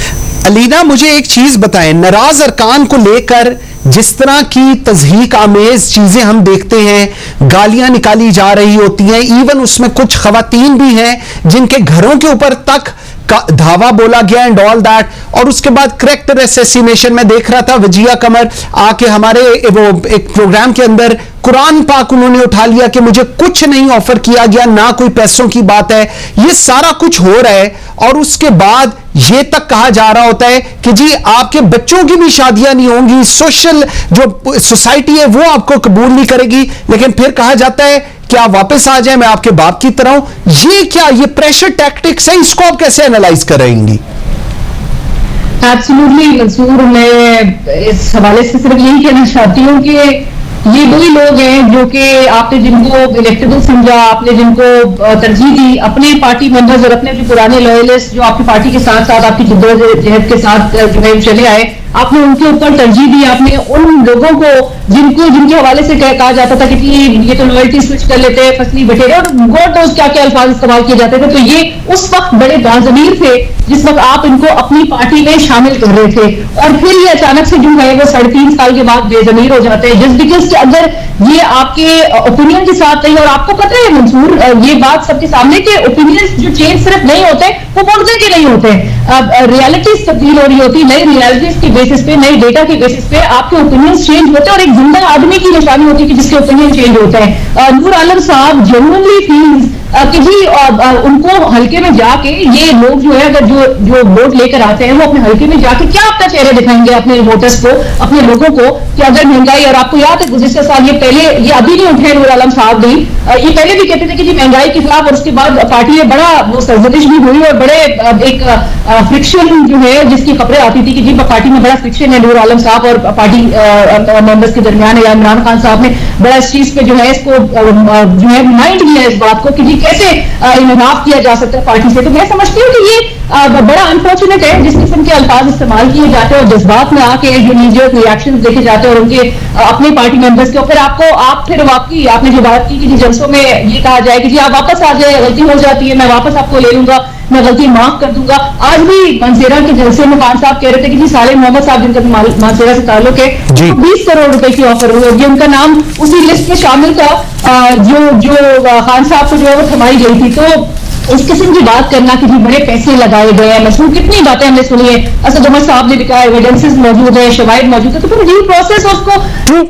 अलीना, मुझे एक चीज बताएं, नाराज अरकान को लेकर जिस तरह की तज़हीक आमेज चीजें हम देखते हैं, गालियां निकाली जा रही होती हैं, इवन उसमें कुछ खवातीन भी हैं जिनके घरों के ऊपर तक का धावा बोला गया एंड ऑल दैट, और उसके बाद करेक्टर असैसिनेशन में देख रहा था वजिया कमर आके हमारे वो एक प्रोग्राम के अंदर कुरान पाक उन्होंने उठा लिया कि मुझे कुछ नहीं ऑफर किया गया, ना कोई पैसों की बात है। ये सारा कुछ हो रहा है और उसके बाद ये तक कहा जा रहा होता है कि जी आपके बच्चों की भी शादियां नहीं होंगी, सोशल जो सोसाइटी है वो आपको कबूल नहीं करेगी, लेकिन फिर कहा जाता है कि आप वापस आ जाए, मैं आपके बाप की तरह हूं। ये क्या, ये प्रेशर टैक्टिक्स है, इसको आप कैसे एनालाइज करेंगी? एब्सोल्युटली मंसूर, मैं इस हवाले से सिर्फ यही कहना चाहती हूँ कि ये वही लोग हैं जो कि आपने जिनको इलेक्टेबल समझा, आपने जिनको तरजीह दी, अपने पार्टी मेंबर्स और अपने जो पुराने लॉयलिस्ट जो आपकी पार्टी के साथ साथ आपकी जद्दोजहद के साथ जो है चले आए, आपने उनके ऊपर तरजीह दी। आपने उन लोगों को जिनके हवाले से कहा जाता था कि ये तो लॉयल्टी स्विच कर लेते हैं, फसली बटेरे और गॉड नोज क्या क्या अल्फाज इस्तेमाल किए जाते थे, तो ये उस वक्त बड़े बाज़मीर थे जिस वक्त आप इनको अपनी पार्टी में शामिल कर रहे थे, और फिर ये अचानक से जो है वो 3.5 साल के बाद बेजमीर हो जाते हैं जस्ट बिकॉज अगर ये आपके ओपिनियन के साथ नहीं। और आपको पता है मंसूर, ये बात सबके सामने कि ओपिनियन जो चेंज सिर्फ नहीं होते वो मुर्दे के नहीं होते, रियलिटीज तब्दील हो रही होती, नई रियलिटीज के बेसिस पे, नई डेटा के बेसिस पे आपके ओपिनियन चेंज होते हैं, और एक जिंदा आदमी की निशानी होती है कि जिसके ओपिनियन चेंज होते हैं। नूर आलम साहब जेन्युइनली फील्स कि जी उनको हल्के में जाके ये लोग जो है अगर जो वोट लेकर आते हैं वो अपने हल्के में जाके क्या अपना चेहरा दिखाएंगे अपने वोटर्स को, अपने लोगों को, कि अगर महंगाई, और आपको याद है गुज़िश्ता साल ये अभी नहीं उठे नूर आलम साहब भी, ये पहले भी कहते थे कि जी महंगाई के खिलाफ, और उसके बाद पार्टी में बड़ा वो सरजनिश भी हुई और बड़े एक फ्रिक्शन जो है जिसकी खबरें आती थी कि जी पार्टी में बड़ा फ्रिक्शन है नूर आलम साहब और पार्टी मेंबर्स के दरमियान, या इमरान खान साहब ने बड़ा इस चीज पे जो है इसको जो है रिमाइंड किया इस बात को कि जी कैसे इनराफ किया जा सकता है पार्टी से। तो मैं समझती हूँ कि ये बड़ा अनफॉर्चुनेट है जिस किस्म के अल्फाज इस्तेमाल किए जाते हैं और जज्बात में आके जो नीजर रिएक्शन देखे जाते हैं और उनके अपने पार्टी मेंबर्स के, फिर आप फिर वाकई आपने जो बात की कि जी जलसों में ये कहा जाए कि जी आप वापस आ जाए, गलती हो जाती है, मैं वापस आपको ले लूंगा, मैं गलती माफ कर दूंगा। आज भी मानसेरा के जलसे में खान साहब कह रहे थे कि जी साले मोहम्मद साहब जिनका मानसेरा से ताल्लुक है, 20 करोड़ रुपए की ऑफर हुई होगी, उनका नाम उसी लिस्ट में शामिल था जो खान साहब को जो है वो थमाई गई थी। तो इस किस्म की बात करना कि जी बड़े पैसे लगाए गए हैं, मशहूर कितनी बातें हमने सुनी है, असद उमर साहब ने लिखा है, एविडेंसेस मौजूद है, शवाहिद मौजूद है, तो फिर ड्यू प्रोसेस उसको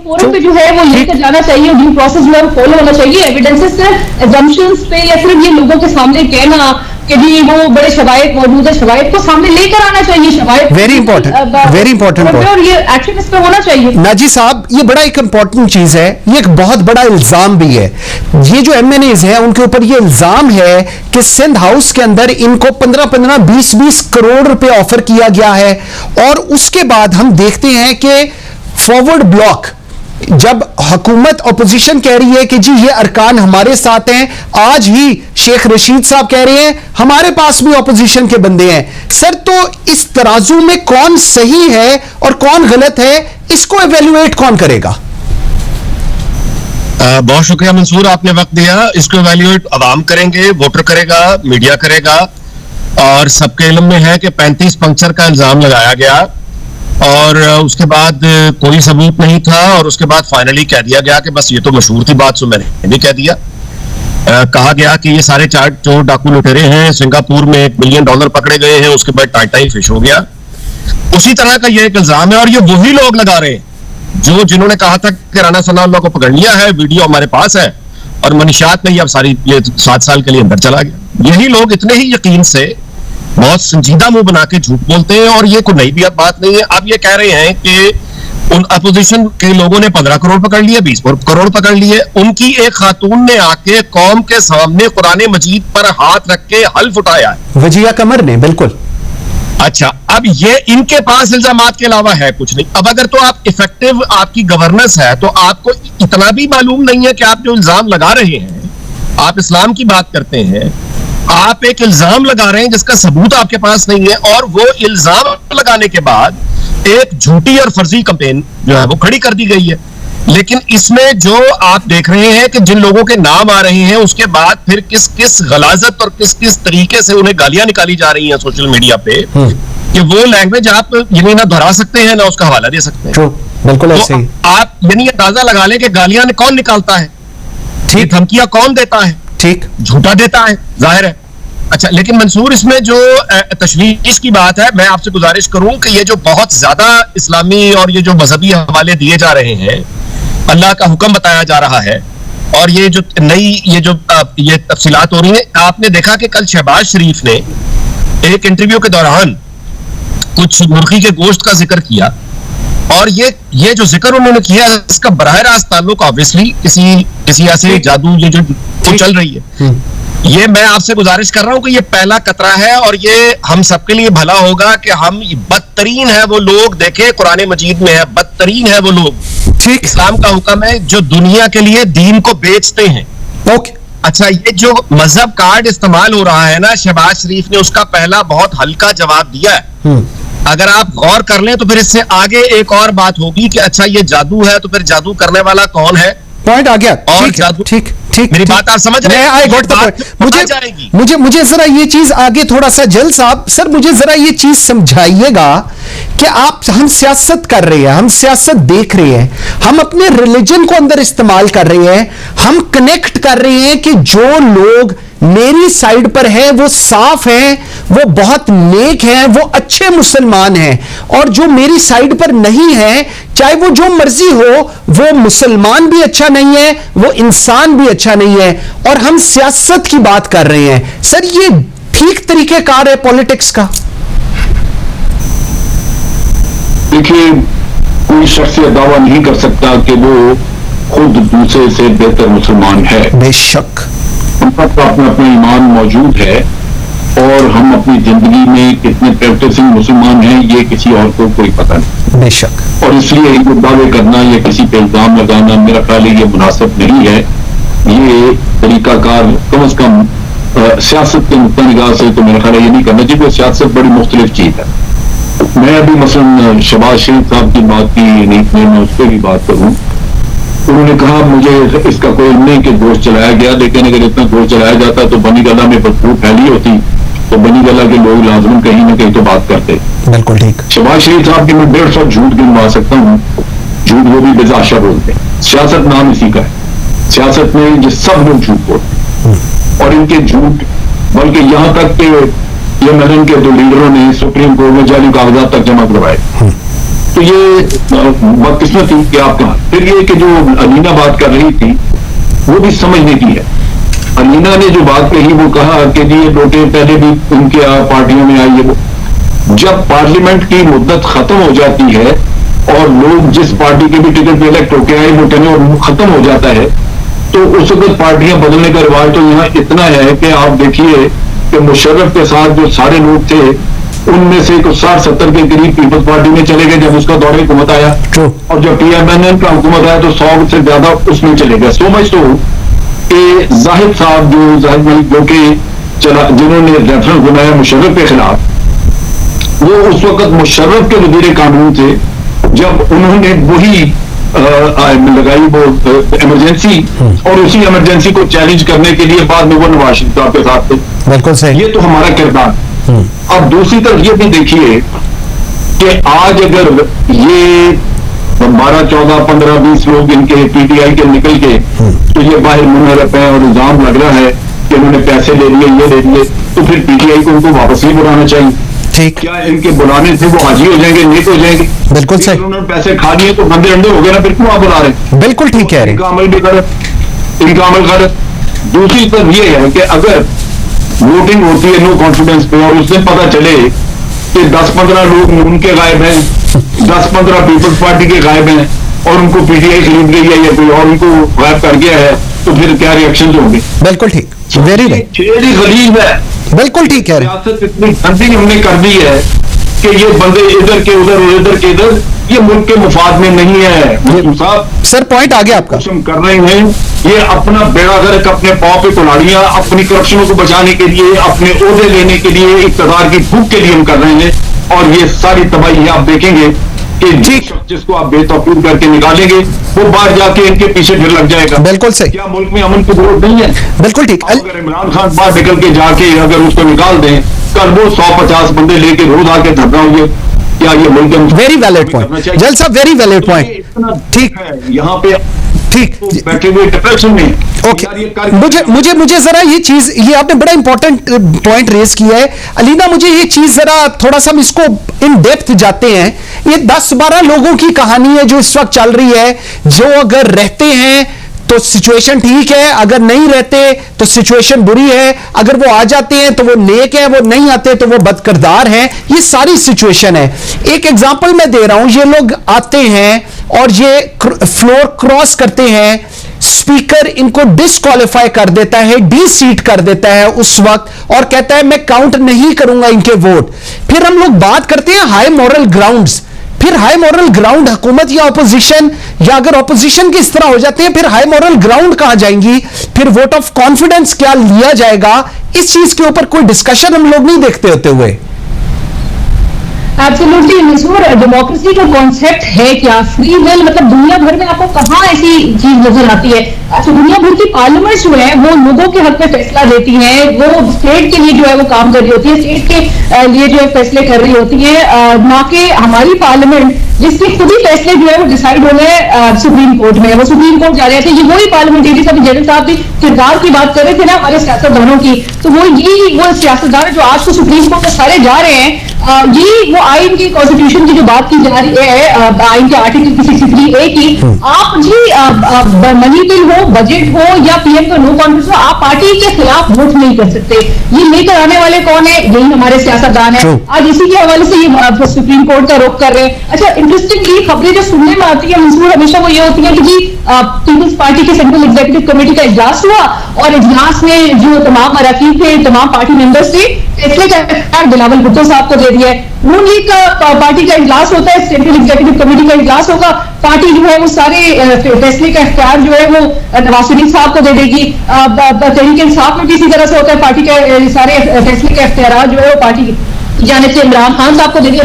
फोरम पे जो है वो लेकर जाना चाहिए, ड्यू प्रोसेस जो है फॉलो होना चाहिए। एविडेंसेस सिर्फ एजम्पशंस पे या सिर्फ ये लोगों के सामने कहना कि जी वो बड़े शवायद मौजूद है, शवायद को सामने लेकर आना चाहिए, शवायद वेरी इंपॉर्टेंट और ये एक्शन इस पे होना चाहिए। नाजी साहब, ये बड़ा एक इंपॉर्टेंट चीज है, ये एक बहुत बड़ा इल्जाम भी है। ये जो MNAs हैं उनके ऊपर ये इल्जाम है कि सिंध हाउस के अंदर इनको 15-15, 20-20 करोड़ रुपए ऑफर किया गया है, और उसके बाद हम देखते हैं कि फॉरवर्ड ब्लॉक, जब हुकूमत ऑपोजिशन कह रही है कि जी ये अरकान हमारे साथ हैं, आज ही शेख रशीद साहब कह रहे हैं हमारे पास भी ऑपोजिशन के बंदे हैं। सर, तो इस तराजू में कौन सही है और कौन गलत है, इसको एवेल्युएट कौन करेगा? बहुत शुक्रिया मंसूर, आपने वक्त दिया। इसको एवेल्युएट अवाम करेंगे, वोटर करेगा, मीडिया करेगा, और सबके इल्म में है कि 35 पंक्चर का इल्जाम लगाया गया और उसके बाद कोई सबूत नहीं था, और उसके बाद फाइनली कह दिया गया कि बस ये तो मशहूर थी बात, सो मैंने भी कह दिया। कहा गया कि ये सारे 4 चोर डाकू लुटेरे हैं, सिंगापुर में $1 बिलियन पकड़े गए हैं, उसके बाद टाइटाई फिश हो गया। उसी तरह का ये एक इल्जाम है, और ये वही लोग लगा रहे हैं जिन्होंने कहा था कि राना सनाउल्लाह को पकड़ लिया है, वीडियो हमारे पास है, और मनीषात में ये अब सारी 7 साल के लिए अंदर चला गया। यही लोग इतने ही यकीन से बहुत संजीदा मुंह बना के झूठ बोलते हैं, और ये कोई नई भी बात नहीं है। अब ये कह रहे हैं कि उन अपोजिशन के लोगों ने 15 करोड़ पकड़ लिए, 20 करोड़ पकड़ लिए। उनकी एक खातून ने आके कौम के सामने कुरान मजीद पर हाथ रख के हल्फ उठाया है, वजिया कमर ने, बिल्कुल। अच्छा, अब ये इनके पास इल्जामात के अलावा है कुछ नहीं। अब अगर तो आप इफेक्टिव आपकी गवर्नेंस है, तो आपको इतना भी मालूम नहीं है कि आप जो इल्जाम लगा रहे हैं, आप इस्लाम की बात करते हैं, आप एक इल्जाम लगा रहे हैं जिसका सबूत आपके पास नहीं है, और वो इल्जाम लगाने के बाद एक झूठी और फर्जी कैंपेन जो है वो खड़ी कर दी गई है। लेकिन इसमें जो आप देख रहे हैं कि जिन लोगों के नाम आ रहे हैं, उसके बाद फिर किस किस गलाजत और किस किस तरीके से उन्हें गालियां निकाली जा रही हैं सोशल मीडिया पे, कि वो लैंग्वेज आप यानी ना दोहरा सकते हैं ना उसका हवाला दे सकते हैं। बिल्कुल ऐसे ही। आप यानी अंदाजा लगा लें कि गालियां कौन निकालता है, ठीक, धमकियां कौन देता है, ठीक, झूठा देता है, जाहिर है। अच्छा, लेकिन मंसूर, इसमें जो तशवीश की बात है, मैं आपसे गुजारिश करूं कि ये जो बहुत ज्यादा इस्लामी और ये जो मजहबी हवाले दिए जा रहे हैं, अल्लाह का हुक्म बताया जा रहा है, और ये जो नई ये तफसीलात हो रही हैं। आपने देखा कि कल शहबाज शरीफ ने एक इंटरव्यू के दौरान कुछ मुर्गी के गोश्त का जिक्र किया, और ये जो जिक्र उन्होंने किया, इसका बराह रास्त ताल्लुक ऑब्वियसली किसी ऐसे जादू ये जो चल रही है। ये मैं आपसे गुजारिश कर रहा हूं कि ये पहला कतरा है, और ये हम सबके लिए भला होगा कि हम बदतरीन है वो लोग, देखें कुरान मजीद में है, बदतरीन है वो लोग, ठीक, इस्लाम का हुक्म है, जो दुनिया के लिए दीन को बेचते हैं। ओके, अच्छा, ये जो मजहब कार्ड इस्तेमाल हो रहा है ना, शहबाज शरीफ ने उसका पहला बहुत हल्का जवाब दिया है। अगर आप गौर कर लें तो फिर इससे आगे एक और बात होगी कि अच्छा ये जादू है, तो फिर जादू करने वाला कौन है, पॉइंट आ गया। और जादू, ठीक, मेरी बात आप समझ रहे हैं? मुझे जरा ये चीज आगे थोड़ा सा जल साहब, सर मुझे जरा ये चीज समझाइएगा कि हम सियासत कर रहे हैं, हम सियासत देख रहे हैं, हम अपने रिलीजन को अंदर इस्तेमाल कर रहे हैं, हम कनेक्ट कर रहे हैं कि जो लोग मेरी साइड पर है वो साफ हैं, वो बहुत नेक हैं, वो अच्छे मुसलमान हैं, और जो मेरी साइड पर नहीं है, चाहे वो जो मर्जी हो, वो मुसलमान भी अच्छा नहीं है, वो इंसान भी अच्छा नहीं है, और हम सियासत की बात कर रहे हैं। सर, ये ठीक तरीकेकार है पॉलिटिक्स का? देखिए, कोई शख्स यह दावा नहीं कर सकता कि वो खुद दूसरे से बेहतर मुसलमान है। बेशक उनका तो अपना अपना ईमान मौजूद है, और हम अपनी जिंदगी में कितने प्रैक्टिसिंग मुसलमान हैं ये किसी और को कोई पता नहीं। बेशक, और इसलिए इनको दावे करना या किसी पे इल्जाम लगाना मेरा ख्याल है ये मुनासिब नहीं है। ये तरीकाकार कम से कम सियासत के नुक्ता निगाह से तो मेरा ख्याल ये नहीं करना चाहिए। सियासत बड़ी मुख्तलिफ चीज है। मैं अभी मसलन शहबाज शरीफ साहब की बात की नीत में मैं उस पर भी बात करूं। उन्होंने कहा मुझे इसका कोई नहीं कि गोश्त चलाया गया, लेकिन अगर इतना गोश्त चलाया जाता तो बनी गला में बदबू फैली होती, तो बनी गला के लोग लाजमन कहीं ना कहीं तो बात करते। बिल्कुल ठीक। शहबाज शरीफ साहब की मैं 150 झूठ गिनवा सकता हूँ, झूठ वो भी बेजाशा बोलते हैं। सियासत नाम इसी का है। सियासत में ये सब लोग झूठ बोलते हैं, और इनके झूठ बल्कि यहाँ तक कि ये मैंने के 2 लीडरों ने सुप्रीम कोर्ट में जाली कागजात तक जमा करवाए। तो ये बदकिस्मत थी कि आप कहा। फिर ये कि जो अलीना बात कर रही थी वो भी समझने की है अमीना ने जो बात कही वो कहा कि जी ये नोटें पहले भी उनके पार्टियों में आई है। वो जब पार्लियामेंट की मुद्दत खत्म हो जाती है और लोग जिस पार्टी के भी टिकट पे इलेक्ट होके आए वो टेन्योर खत्म हो जाता है, तो उस वक्त पार्टियां बदलने का रिवाज तो यहाँ इतना है कि आप देखिए कि मुशर्रफ के साथ जो सारे लोग थे उनमें से कुछ 60-70 के करीब पीपल्स पार्टी में चले गए जब उसका दौरे हुकूमत आया, और जब PMNN का हुकूमत आया तो 100 से ज्यादा उसमें चले गए। सो मच तो कि जाहिद साहब जाहिद मलिक जो कि जिन्होंने रेफरेंस बनाया मुशर्रफ के खिलाफ, वो उस वक्त मुशर्रफ के वजीर कानून थे जब उन्होंने वही लगाई वो इमरजेंसी, और उसी इमरजेंसी को चैलेंज करने के लिए बाद में वो नवाज शरीफ साहब के साथ थे। बिल्कुल सही, ये तो हमारा किरदार। अब दूसरी तरफ ये भी देखिए कि आज अगर ये 12, 14, 15, 20 लोग इनके PTI के निकल के तो ये बाहर मुनहरफ है और इल्जाम लग रहा है कि उन्होंने पैसे ले लिए, ये ले लिए, तो फिर PTI को उनको वापस नहीं बुलाना चाहिए। ठीक, क्या इनके बुलाने से वो हाजी हो जाएंगे, नेक हो जाएंगे? बिल्कुल सही, उन्होंने पैसे खा लिए तो बंदे अंदर हो गए ना, फिर क्यों आप बुला रहे? बिल्कुल ठीक है, इनका अमल भी गलत, इनका अमल गलत। दूसरी तरफ ये है कि अगर वोटिंग होती है नो कॉन्फिडेंस पे और उससे पता चले कि 10-15 लोग नून के गायब हैं, 10-15 पीपल्स पार्टी के गायब हैं और उनको PTI खरीद गई है या कोई और उनको गायब कर गया है, तो फिर क्या रिएक्शन होंगे? बिल्कुल ठीक, वेरी राइट, गलीज है, बिल्कुल ठीक है। सियासत इतनी ठंडी हमने कर दी है कि ये बंदे इधर के उधर और इधर के इधर, ये मुल्क के मुफाद में नहीं है। साहब सर पॉइंट आ गया आपका, हम कर रहे हैं ये अपना बेड़ा गर्क अपने पांव पे कुल्हाड़ियां अपनी करप्शनों को बचाने के लिए, अपने ओहदे लेने के लिए, इक़्तिदार की भूख के लिए हम कर रहे हैं, और ये सारी तबाही आप देखेंगे कि जिसको आप बेतौकीर करके निकालेंगे वो बाहर जाके इनके पीछे फिर लग जाएगा। बिल्कुल सही, क्या मुल्क में अमन की जरूरत नहीं है? बिल्कुल ठीक। अगर इमरान खान बाहर निकल के जाके अगर उसको निकाल दें, कल वो 150 बंदे लेके रोज आके धरना होंगे, क्या ये मुल्क? वेरी वैलिड पॉइंट जल साहब, वेरी वैलिड पॉइंट। ठीक है, यहाँ पे ठीक बैठे हुए डिप्रेशन में। ओके, मुझे जरा ये चीज, ये आपने बड़ा इंपॉर्टेंट पॉइंट रेज किया है अलीना, मुझे ये चीज जरा थोड़ा सा हम इसको इन डेप्थ जाते हैं। ये 10-12 लोगों की कहानी है जो इस वक्त चल रही है, जो अगर रहते हैं तो सिचुएशन ठीक है, अगर नहीं रहते तो सिचुएशन बुरी है, अगर वो आ जाते हैं तो वो नेक है, वो नहीं आते तो वो बदकिरदार हैं। ये सारी सिचुएशन है। एक एग्जांपल मैं दे रहा हूं, ये लोग आते हैं और ये फ्लोर क्रॉस करते हैं, स्पीकर इनको डिस्क्वालीफाई कर देता है, डी-सीट कर देता है उस वक्त, और कहता है मैं काउंट नहीं करूंगा इनके वोट। फिर हम लोग बात करते हैं हाई मॉरल ग्राउंड्स। फिर हाई मॉरल ग्राउंड हुकूमत या ऑपोजिशन, या अगर ऑपोजिशन की इस तरह हो जाते हैं फिर हाई मॉरल ग्राउंड कहां जाएंगी? फिर वोट ऑफ कॉन्फिडेंस क्या लिया जाएगा? इस चीज के ऊपर कोई डिस्कशन हम लोग नहीं देखते होते हुए। एब्सोल्युटली मंसूर, डेमोक्रेसी का कॉन्सेप्ट है क्या? फ्री विल, मतलब दुनिया भर में आपको कहाँ ऐसी चीज नजर आती है? अच्छा, दुनिया भर की पार्लियामेंट जो है वो लोगों के हक में फैसला लेती है, वो स्टेट के लिए जो है वो काम कर रही होती है, स्टेट के लिए जो है फैसले कर रही होती है, ना कि हमारी पार्लियामेंट जिसके खुद ही फैसले जो है वो डिसाइड हो गए सुप्रीम कोर्ट में। वो सुप्रीम कोर्ट जा रहे थे, ये वही पार्लियामेंटेरियन अभी जनरल साहब भी किरदार की बात कर रहे थे ना हमारे सियासतदानों की, तो वो सियासतदान जो आज को सुप्रीम कोर्ट में सारे जा रहे हैं, ये वो आइन की कॉन्स्टिट्यूशन की जो बात की जा रही है, आइन के आर्टिकल 63A की, आप जी मनी बिल हो, बजट हो या PM का नो कॉन्फिडेंस हो, आप पार्टी के खिलाफ वोट नहीं कर सकते। ये लेकर आने वाले कौन है? यही हमारे सियासतदान है। आज इसी के हवाले से ये सुप्रीम कोर्ट का रुख कर रहे हैं। अच्छा, इंटरेस्टिंगली खबरें जो सुनने में आती है मंसूर, हमेशा वो ये होती है कि जी पीपल्स पार्टी के सेंट्रल एग्जीक्यूटिव कमेटी का इजलास हुआ और इजलास में जो तमाम अरकान थे, तमाम पार्टी मेंबर्स थे, फैसले का इख्तियार बिलावल भुट्टो साहब को दे दिया है। नून लीग का पार्टी का इजलास होता है, सेंट्रल एग्जीक्यूटिव कमेटी का इजलास होगा, पार्टी जो है वो सारे फैसले का इख्तियार जो है वो नवाज शरीफ साहब को दे देगी। तहरीक इंसाफ में भी इसी तरह से होता है, पार्टी के सारे फैसले का इख्तियार जो है वो पार्टी जाने से इमरान खान साहब को दिया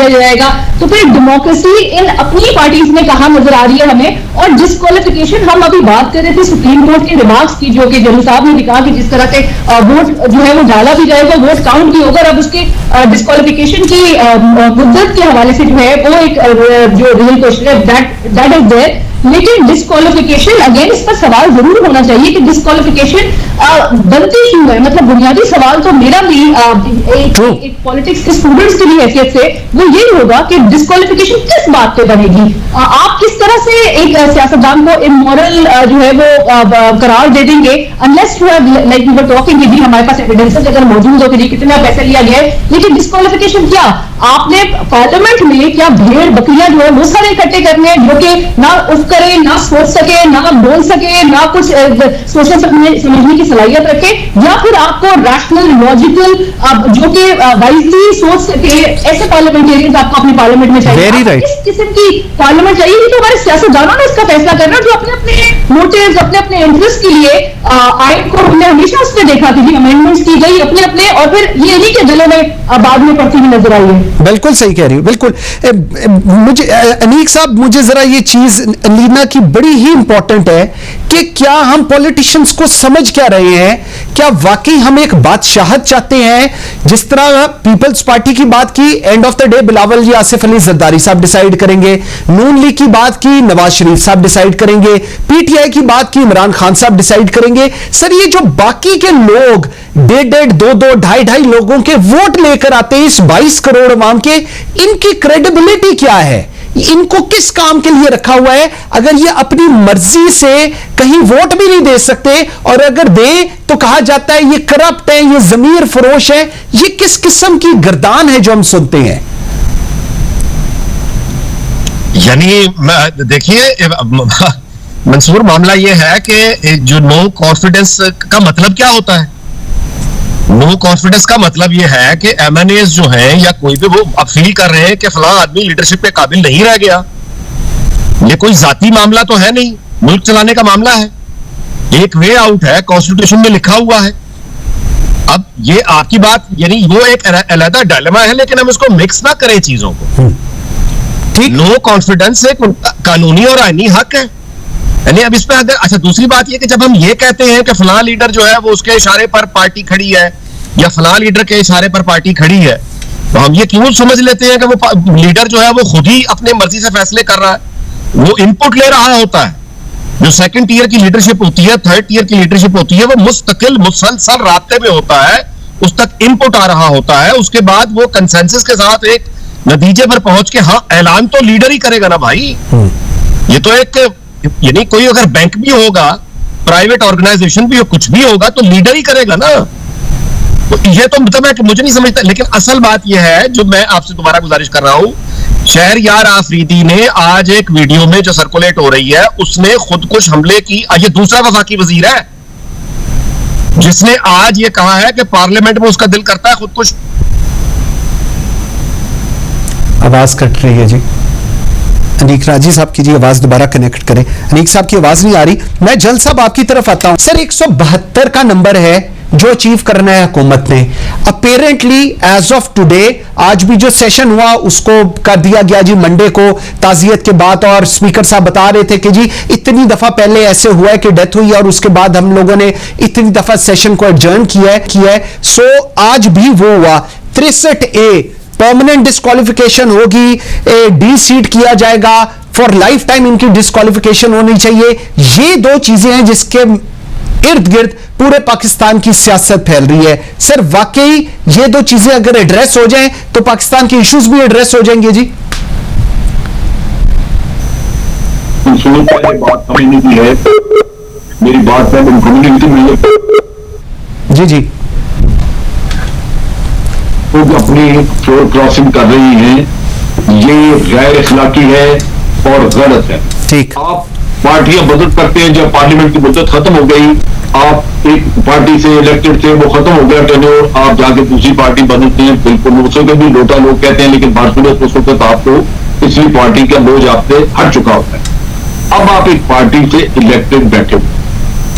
जाएगा। तो फिर डेमोक्रेसी इन अपनी पार्टीज में कहां नजर आ रही है हमें? और डिस्क्वालिफिकेशन, हम अभी बात कर रहे थे सुप्रीम कोर्ट के रिमार्क्स की, जो कि जनरल साहब ने भी कहा कि जिस तरह से वोट जो है वो डाला भी जाएगा, वोट काउंट भी होगा। अब उसके डिस्क्वालिफिकेशन की मुद्दत के हवाले से जो है वो एक जो रियल क्वेश्चन है, दैट इज देयर। लेकिन डिस्क्वालिफिकेशन, अगेन इस पर सवाल जरूर होना चाहिए कि डिस्क्वालिफिकेशन बनती क्यों है? मतलब बुनियादी सवाल तो मेरा भी एक पॉलिटिक्स के स्टूडेंट्स की भी हैसियत से वो यही होगा कि डिस्क्वालिफिकेशन किस बात पे बनेगी? आप किस तरह से एक सियासतदान को इमोरल जो है वो करार दे देंगे unless you have like you were talking कि हमारे पास एविडेंसेस अगर मौजूद हो कि कितना पैसा लिया गया है, लेकिन डिस्क्वालिफिकेशन क्या? आपने पार्लियामेंट में क्या भेड़ बकरियां जो है वो सारे इकट्ठे करने हैं जो कि ना उफ करे, ना सोच सके, ना बोल सके, ना कुछ सोचने समझने की सलाहियत रखे, या फिर आपको रैशनल लॉजिकल जो कि वाइजली सोच सके ऐसे पार्लियामेंटेरियंस आपको अपने पार्लियामेंट में चाहिए? Very right. किस किस्म की पार्लियामेंट चाहिए? ये तो हमारे सियासतदानों ने इसका फैसला करना, जो अपने अपने मोटिव्स, अपने अपने इंटरेस्ट के लिए आइन को हमने हमेशा उसमें देखा कि अमेंडमेंट्स की गई अपने अपने, और फिर ये नहीं कि दिलों में बाद में पड़ती हुई नजर आई है। बिल्कुल सही कह रही हूँ, बिल्कुल। मुझे अनीक साहब, मुझे जरा ये चीज लीना की बड़ी ही इंपॉर्टेंट है कि क्या हम पॉलिटिशियंस को समझ क्या रहे हैं? क्या वाकई हम एक बादशाहत चाहते हैं? जिस तरह पीपल्स पार्टी की बात की, end of the day Bilawal ji Asif Ali Zardari साहब डिसाइड करेंगे, नून लीग की बात की नवाज शरीफ साहब डिसाइड करेंगे, पीटीआई की बात की इमरान खान साहब डिसाइड करेंगे। सर, ये जो बाकी के लोग 1.5, 2-2, 2.5 लोगों के वोट लेकर आते हैं इस 22 करोड़ अवाम के, इनकी क्रेडिबिलिटी क्या है? इनको किस काम के लिए रखा हुआ है अगर ये अपनी मर्जी से कहीं वोट भी नहीं दे सकते, और अगर दे तो कहा जाता है ये करप्ट है, ये जमीर फरोश है? ये किस किस्म की गर्दान है जो हम सुनते हैं? यानी देखिए मंसूर, मामला ये है कि जो नो कॉन्फिडेंस का मतलब क्या होता है? नो कॉन्फिडेंस का मतलब यह है कि एमएनएस जो हैं या कोई भी वो अब फील कर रहे हैं कि फलां आदमी लीडरशिप के काबिल नहीं रह गया। ये कोई जाती मामला तो है नहीं, मुल्क चलाने का मामला है। एक वे आउट है, कॉन्स्टिट्यूशन में लिखा हुआ है। अब ये आपकी बात, यानी वो एक अलग डायलेमा है, लेकिन हम इसको मिक्स ना करें चीजों को। नो कॉन्फिडेंस एक कानूनी और आईनी हक है। यानी अब इस पे अगर, अच्छा दूसरी बात ये कि जब हम ये कहते हैं कि फलां लीडर जो है वो उसके इशारे पर पार्टी खड़ी है, या फलां लीडर के इशारे पर पार्टी खड़ी है, तो हम ये क्यों समझ लेते हैं कि वो लीडर जो है वो खुद ही अपने मर्जी से फैसले कर रहा है? वो इनपुट ले रहा होता है। जो सेकंड टीयर की लीडरशिप होती है, थर्ड टीयर की लीडरशिप होती है, वो मुस्तकिल मुसलसल रास्ते में होता है, उस तक इनपुट आ रहा होता है। उसके बाद वो कंसेंसस के साथ एक नतीजे पर पहुंच के, हाँ ऐलान तो लीडर ही करेगा ना भाई। ये तो एक, यानी कोई अगर बैंक भी होगा, प्राइवेट ऑर्गेनाइजेशन भी हो, कुछ भी होगा तो लीडर ही करेगा ना। तो ये तो मतलब है कि मुझे नहीं समझता, लेकिन असल बात यह है जो मैं आपसे दोबारा गुजारिश कर रहा हूं, शहरयार आफरीदी ने आज एक वीडियो में जो सर्कुलेट हो रही है उसने खुदकुश हमले की, ये दूसरा वफाकी वजीर है जिसने आज ये कहा है कि पार्लियामेंट में उसका दिल करता है खुदकुश। आवाज कट रही है जी। अनीक राजी साहब की जी आवाज दोबारा कनेक्ट करें। अनीक साहब की आवाज नहीं आ रही। मैं जल्द साहब आपकी तरफ आता हूं। सर, 172 का नंबर है जो अचीव करना है हुकूमत ने। अपेरेंटली एज ऑफ टुडे, आज भी जो सेशन हुआ उसको कर दिया गया जी मंडे को ताजियत के बाद, और स्पीकर साहब बता रहे थे कि जी इतनी दफा पहले ऐसे हुआ है कि डेथ हुई और उसके बाद हम लोगों ने इतनी दफा सेशन को एडजर्न किया है। सो आज भी वो हुआ। 63A परमानेंट डिस्क्वालिफिकेशन होगी, डी सीट किया जाएगा, फॉर लाइफ टाइम इनकी डिस्क्वालिफिकेशन होनी चाहिए। ये दो चीजें हैं जिसके इर्द गिर्द पूरे पाकिस्तान की सियासत फैल रही है। सर, वाकई ये दो चीजें अगर एड्रेस हो जाएं तो पाकिस्तान के इश्यूज भी एड्रेस हो जाएंगे जी। बात समझने की है, मेरी बात है जी जी, वो अपनी फ्लोर क्रॉसिंग कर रही हैं, ये गैर इखलाकी है और गलत है। ठीक, आप पार्टियां बदल करते हैं। जब पार्लियामेंट की मुद्दत खत्म हो गई, आप एक पार्टी से इलेक्टेड थे, वो खत्म हो गया टेन्योर, आप जाके दूसरी पार्टी बदलते हैं। बिल्कुल उसको के भी लोटा लोग कहते हैं, लेकिन बारसूरत उस वक्त आपको पिछली पार्टी का बोझ आपसे हट चुका होता है। अब आप एक पार्टी से इलेक्टेड बैठे हो।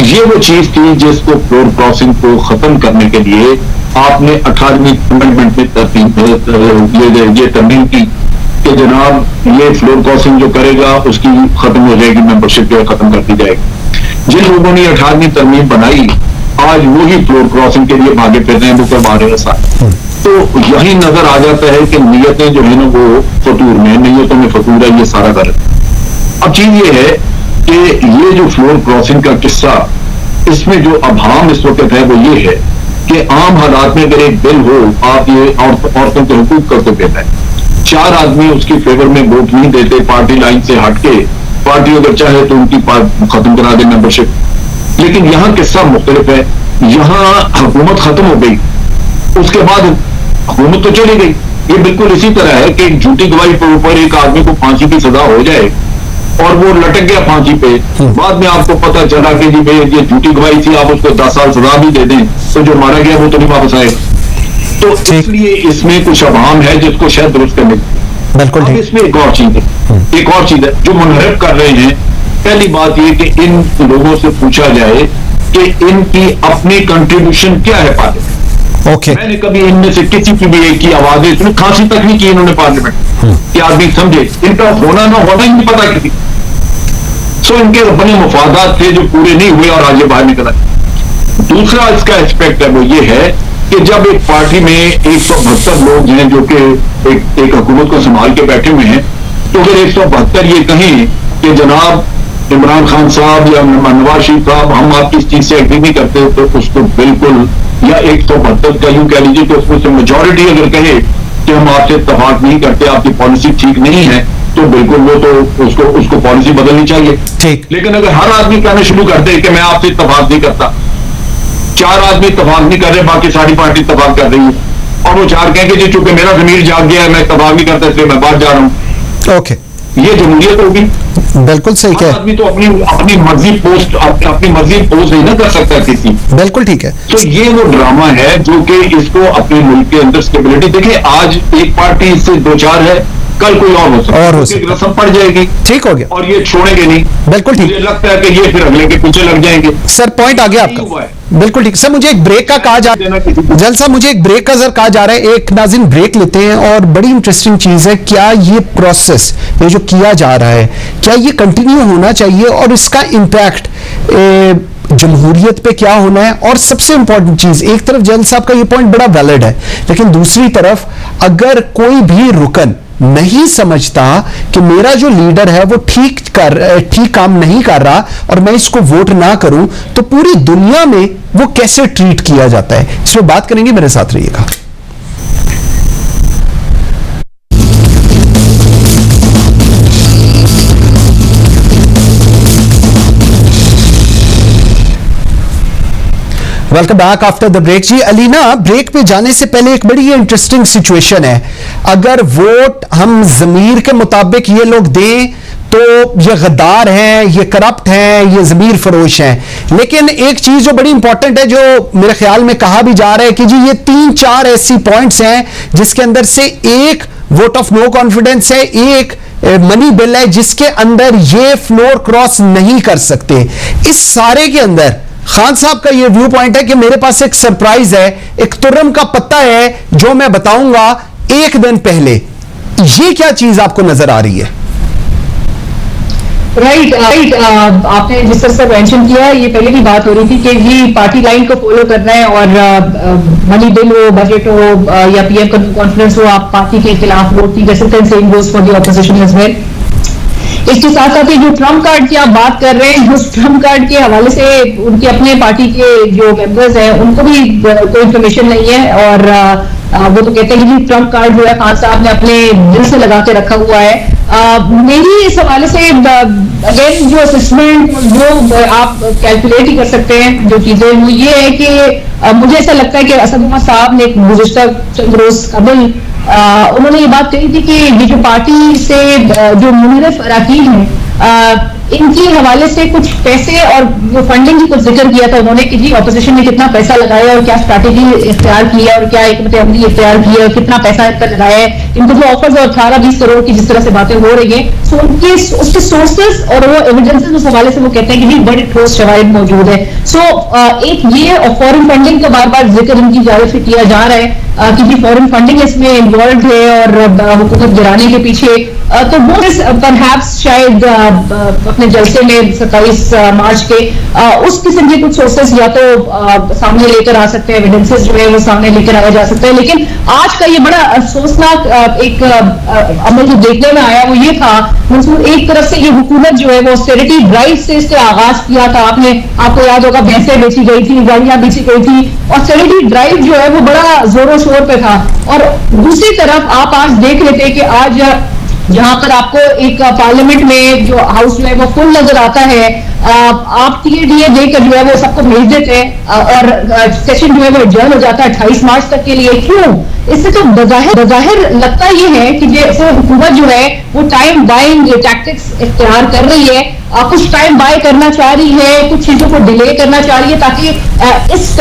ये वो चीज थी जिसको फ्लोर क्रॉसिंग को खत्म करने के लिए आपने 18वीं अमेंडमेंट में ये तरमीम की कि जनाब ये फ्लोर क्रॉसिंग जो करेगा उसकी खत्म हो जाएगी, मेंबरशिप जो खत्म कर दी जाएगी। जिन लोगों ने 18वीं तरमीम बनाई आज वही फ्लोर क्रॉसिंग के लिए भागे फिर रहे हैं, वो करवा रहे हैं साथ। तो यही नजर आ जाता है कि नीयतें जो है ना वो फतूर में, नीयतों में फतूर है, ये सारा गलत। अब चीज ये है कि ये जो फ्लोर क्रॉसिंग का किस्सा, इसमें जो अभाम इस वक्त है वो ये है कि आम हालात में अगर एक बिल हो, आप ये औरतों के हुकूक करके देता है, 4 आदमी उसके फेवर में वोट नहीं देते पार्टी लाइन से हटके, पार्टी अगर चाहे तो उनकी खत्म करा दे मेंबरशिप। लेकिन यहाँ किस्सा मुख्तलिफ है, यहाँ हुकूमत खत्म हो गई, उसके बाद हुकूमत तो चली गई। ये बिल्कुल इसी तरह है कि झूठी गवाही के ऊपर एक आदमी को फांसी की सजा हो जाए और वो लटक गया फांसी पे, बाद में आपको पता चला कि जी भाई ये झूठी गवाही थी, आप उसको 10 साल सजा भी दे दें तो जो मारा गया वो तो नहीं वापस आएगा। तो इसलिए इसमें कुछ अभाम है जिसको शायद दुरुस्त करने। बिल्कुल ठीक। इसमें एक और चीज है जो मुनहरफ कर रहे हैं। पहली बात ये कि इन लोगों से पूछा जाए कि इनकी अपनी कंट्रीब्यूशन क्या है पार्लियामेंट। ओके। मैंने कभी इनमें से किसी की भी एक की आवाजें इसमें खांसी तक नहीं की इन्होंने पार्लियामेंट कि आदमी समझे इनका होना ना होना ही नहीं पता किसी। सो इनके अपने मुफादात थे जो पूरे नहीं हुए और आगे बाहर निकल आए। दूसरा इसका एस्पेक्ट है वो ये है कि जब एक पार्टी में 172 लोग हैं जो कि एक हुकूमत को संभाल के बैठे हुए हैं, तो अगर 172 ये कहें कि जनाब इमरान खान साहब या नवाज शरीफ साहब हम आपकी इस चीज से एग्री नहीं करते, तो उसको बिल्कुल, या 172 का यूं कह लीजिए कि उसमें मेजॉरिटी अगर कहे कि हम आपसे इत्तेफाक नहीं करते, आपकी पॉलिसी ठीक नहीं है, तो बिल्कुल वो तो उसको पॉलिसी बदलनी चाहिए। ठीक। लेकिन अगर हर आदमी कहना शुरू कर दे कि मैं आपसे इत्तेफाक नहीं करता, 4 आदमी इत्तेफाक नहीं कर रहे, बाकी सारी पार्टी इत्तेफाक कर रही है, और वो 4 कहेंगे जी चूंकि मेरा ज़मीर जाग गया है मैं इत्तेफाक नहीं करता इसलिए मैं बाहर जा रहा हूं। ओके, ये जमहूरियत होगी। बिल्कुल सही है। आदमी तो अपनी मर्जी पोस्ट नहीं ना कर सकता किसी। बिल्कुल ठीक है। तो ये वो ड्रामा है जो कि इसको अपने मुल्क के अंदर स्टेबिलिटी, देखिए आज एक पार्टी इससे 2-4 है, कल कोई और हो सकता, रस्म पड़ जाएगी, ठीक हो गया, और ये छोड़ेंगे नहीं। बिल्कुल ठीक। मुझे लगता है कि ये फिर अगले के पीछे लग जाएंगे। सर पॉइंट आ गया आपका, बिल्कुल ठीक। सर मुझे एक ब्रेक का कहा जा रहा है, जल साहब मुझे एक ब्रेक का सर कहा जा रहा है, एक नाज़रीन ब्रेक लेते हैं। और बड़ी इंटरेस्टिंग चीज है, क्या ये प्रोसेस ये जो किया जा रहा है क्या ये कंटिन्यू होना चाहिए और इसका इम्पैक्ट जमहूरियत पे क्या होना है। और सबसे इंपॉर्टेंट चीज, एक तरफ जल साहब का ये पॉइंट बड़ा वैलिड है, लेकिन दूसरी तरफ अगर कोई भी रुकन नहीं समझता कि मेरा जो लीडर है वो ठीक काम नहीं कर रहा और मैं इसको वोट ना करूं, तो पूरी दुनिया में वो कैसे ट्रीट किया जाता है, इस पर बात करेंगे, मेरे साथ रहिएगा। Welcome back after the break. जी अलीना, ब्रेक पे जाने से पहले एक बड़ी इंटरेस्टिंग सिचुएशन है। अगर वोट हम ज़मीर के मुताबिक ये लोग दें तो ये गद्दार हैं, ये करप्ट हैं, ये ज़मीर फरोश हैं। लेकिन एक चीज जो बड़ी इंपॉर्टेंट है, जो मेरे ख्याल में कहा भी जा रहा है कि जी ये 3-4 ऐसी पॉइंट्स हैं जिसके अंदर से एक वोट ऑफ नो कॉन्फिडेंस है, एक मनी बिल है जिसके अंदर ये फ्लोर क्रॉस नहीं कर सकते। इस सारे के अंदर खान साहब का ये व्यू पॉइंट है कि मेरे पास एक सरप्राइज है, एक तुर्रम का पत्ता है जो मैं बताऊंगा एक दिन पहले। ये क्या चीज आपको नजर आ रही है? राइट, आपने जिस तरह से मेंशन किया है, ये पहले भी बात हो रही थी कि ये पार्टी लाइन को फॉलो करना है और मनी बिल हो, बजट हो या पीएम कॉन्फ्रेंस हो, आप पार्टी के खिलाफ वोट की जैसे same goes for the opposition as well. इसके साथ साथ जो ट्रम्प कार्ड की आप बात कर रहे हैं, उस ट्रम्प कार्ड के हवाले से उनके अपने पार्टी के जो मेंबर्स हैं उनको भी कोई इन्फॉर्मेशन नहीं है और वो तो कहते हैं कि ट्रम्प कार्ड जो है खान साहब ने अपने दिल से लगा के रखा हुआ है। मेरी इस हवाले से अगेन जो असेसमेंट जो आप कैलकुलेट ही कर सकते हैं जो चीजें, वो ये है कि मुझे ऐसा लगता है कि असद उमर साहब ने गुज़िश्ता चंद रोज कबल उन्होंने ये बात कही थी कि ये जो पार्टी से जो मुनहरफ अरकान हैं इनके हवाले से कुछ पैसे और जो फंडिंग की कुछ जिक्र किया था उन्होंने कि जी ऑपोजिशन ने कितना पैसा लगाया और क्या स्ट्रैटेजी इख्तियार किया और क्या हिकमत अमली इख्तियार किया और कितना पैसा इन पर लगाया है। इनको जो ऑफर्स और 18-20 करोड़ की जिस तरह से बातें हो रही हैं, सो उनके उसके सोर्सेस और वो एविडेंसेस उस हवाले से वो कहते हैं कि जी बड़े ठोस शवाहिद मौजूद है। सो एक ये और फॉरेन फंडिंग का बार बार जिक्र इनकी जानिब से किया जा रहा है कि जी फॉरेन फंडिंग इसमें इन्वॉल्व है और हुकूमत गिराने के पीछे, तो वो परहैप्स शायद अपने जलसे में 27 मार्च के उस किस्म के कुछ सोर्सेस या तो सामने लेकर आ सकते हैं, एविडेंसेस जो है वो सामने लेकर आया जा सकता है। लेकिन आज का ये बड़ा अफसोसनाक एक अमल जो देखने में आया वो ये था मंसूर, एक तरफ से ये हुकूमत जो है वो ऑस्टेरिटी ड्राइव से इससे आगाज किया था। आपको याद होगा भैंसें बेची गई थी, गाड़ियां बेची गई थी, ऑस्टेरिटी ड्राइव जो है वो बड़ा जोरों शोर पे था। और दूसरी तरफ आप आज देख लेते कि आज जहां पर आपको एक पार्लियामेंट में जो हाउस जो है वो फुल नजर आता है, आप टीए देकर जो है वो सबको भेज देते हैं और सेशन जो है वो एडजर्न हो जाता है 28 मार्च तक के लिए। क्यों? इससे तो बज़ाहिर लगता ये है कि जैसे हुकूमत जो है वो टाइम बाइंग टैक्टिक्स इख्तियार कर रही है, कुछ टाइम बाय करना चाह रही है, कुछ चीजों को डिले करना चाह रही है ताकि इस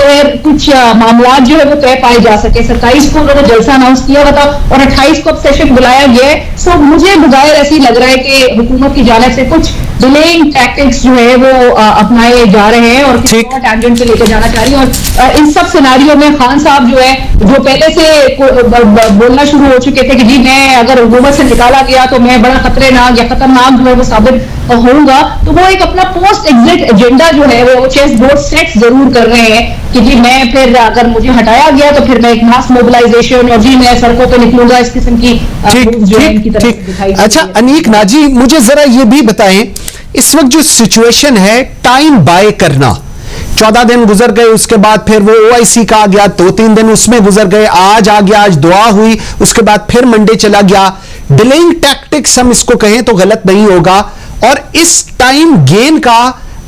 कुछ मामला जो है वो तय पाए जा सके। 27 को उन्होंने जलसा अनाउंस किया हुआ था और 28 को अब सेशन बुलाया गया है। सो मुझे बज़ाहिर ऐसी लग रहा है कि हुकूमत की जानिब से कुछ डिलेइंग टैक्टिक्स जो है वो अपनाए जा रहे हैं और किसी और टैंजेंट पे लेकर जाना चाह रही है। और इन सब सिनारियों में खान साहब जो है जो पहले से बोलना शुरू हो चुके थे कि जी मैं अगर हुकूमत से निकाला गया तो मैं बड़ा खतरनाक या खतरनाक जो है वो साबित होऊंगा, तो वो एक अपना पोस्ट एग्जिट एजेंडा जो है वो चेस बोर्ड सेट जरूर कर रहे हैं कि जी मैं फिर अगर मुझे हटाया गया तो फिर मैं एक मास मोबिलाइजेशन और जी मैं सड़कों पे निकलूंगा, इस किस्म की ठीक। अच्छा अनीक नाजी, मुझे जरा ये भी बताएं इस वक्त जो सिचुएशन है टाइम बाय करना, 14 दिन गुजर गए, उसके बाद फिर वो OIC का आ गया, 2-3 दिन उसमें गुजर गए, आज आ गया, आज दुआ हुई, उसके बाद फिर मंडे चला गया। डिलेइंग टैक्टिक्स हम इसको कहें तो गलत नहीं होगा। और इस टाइम गेन का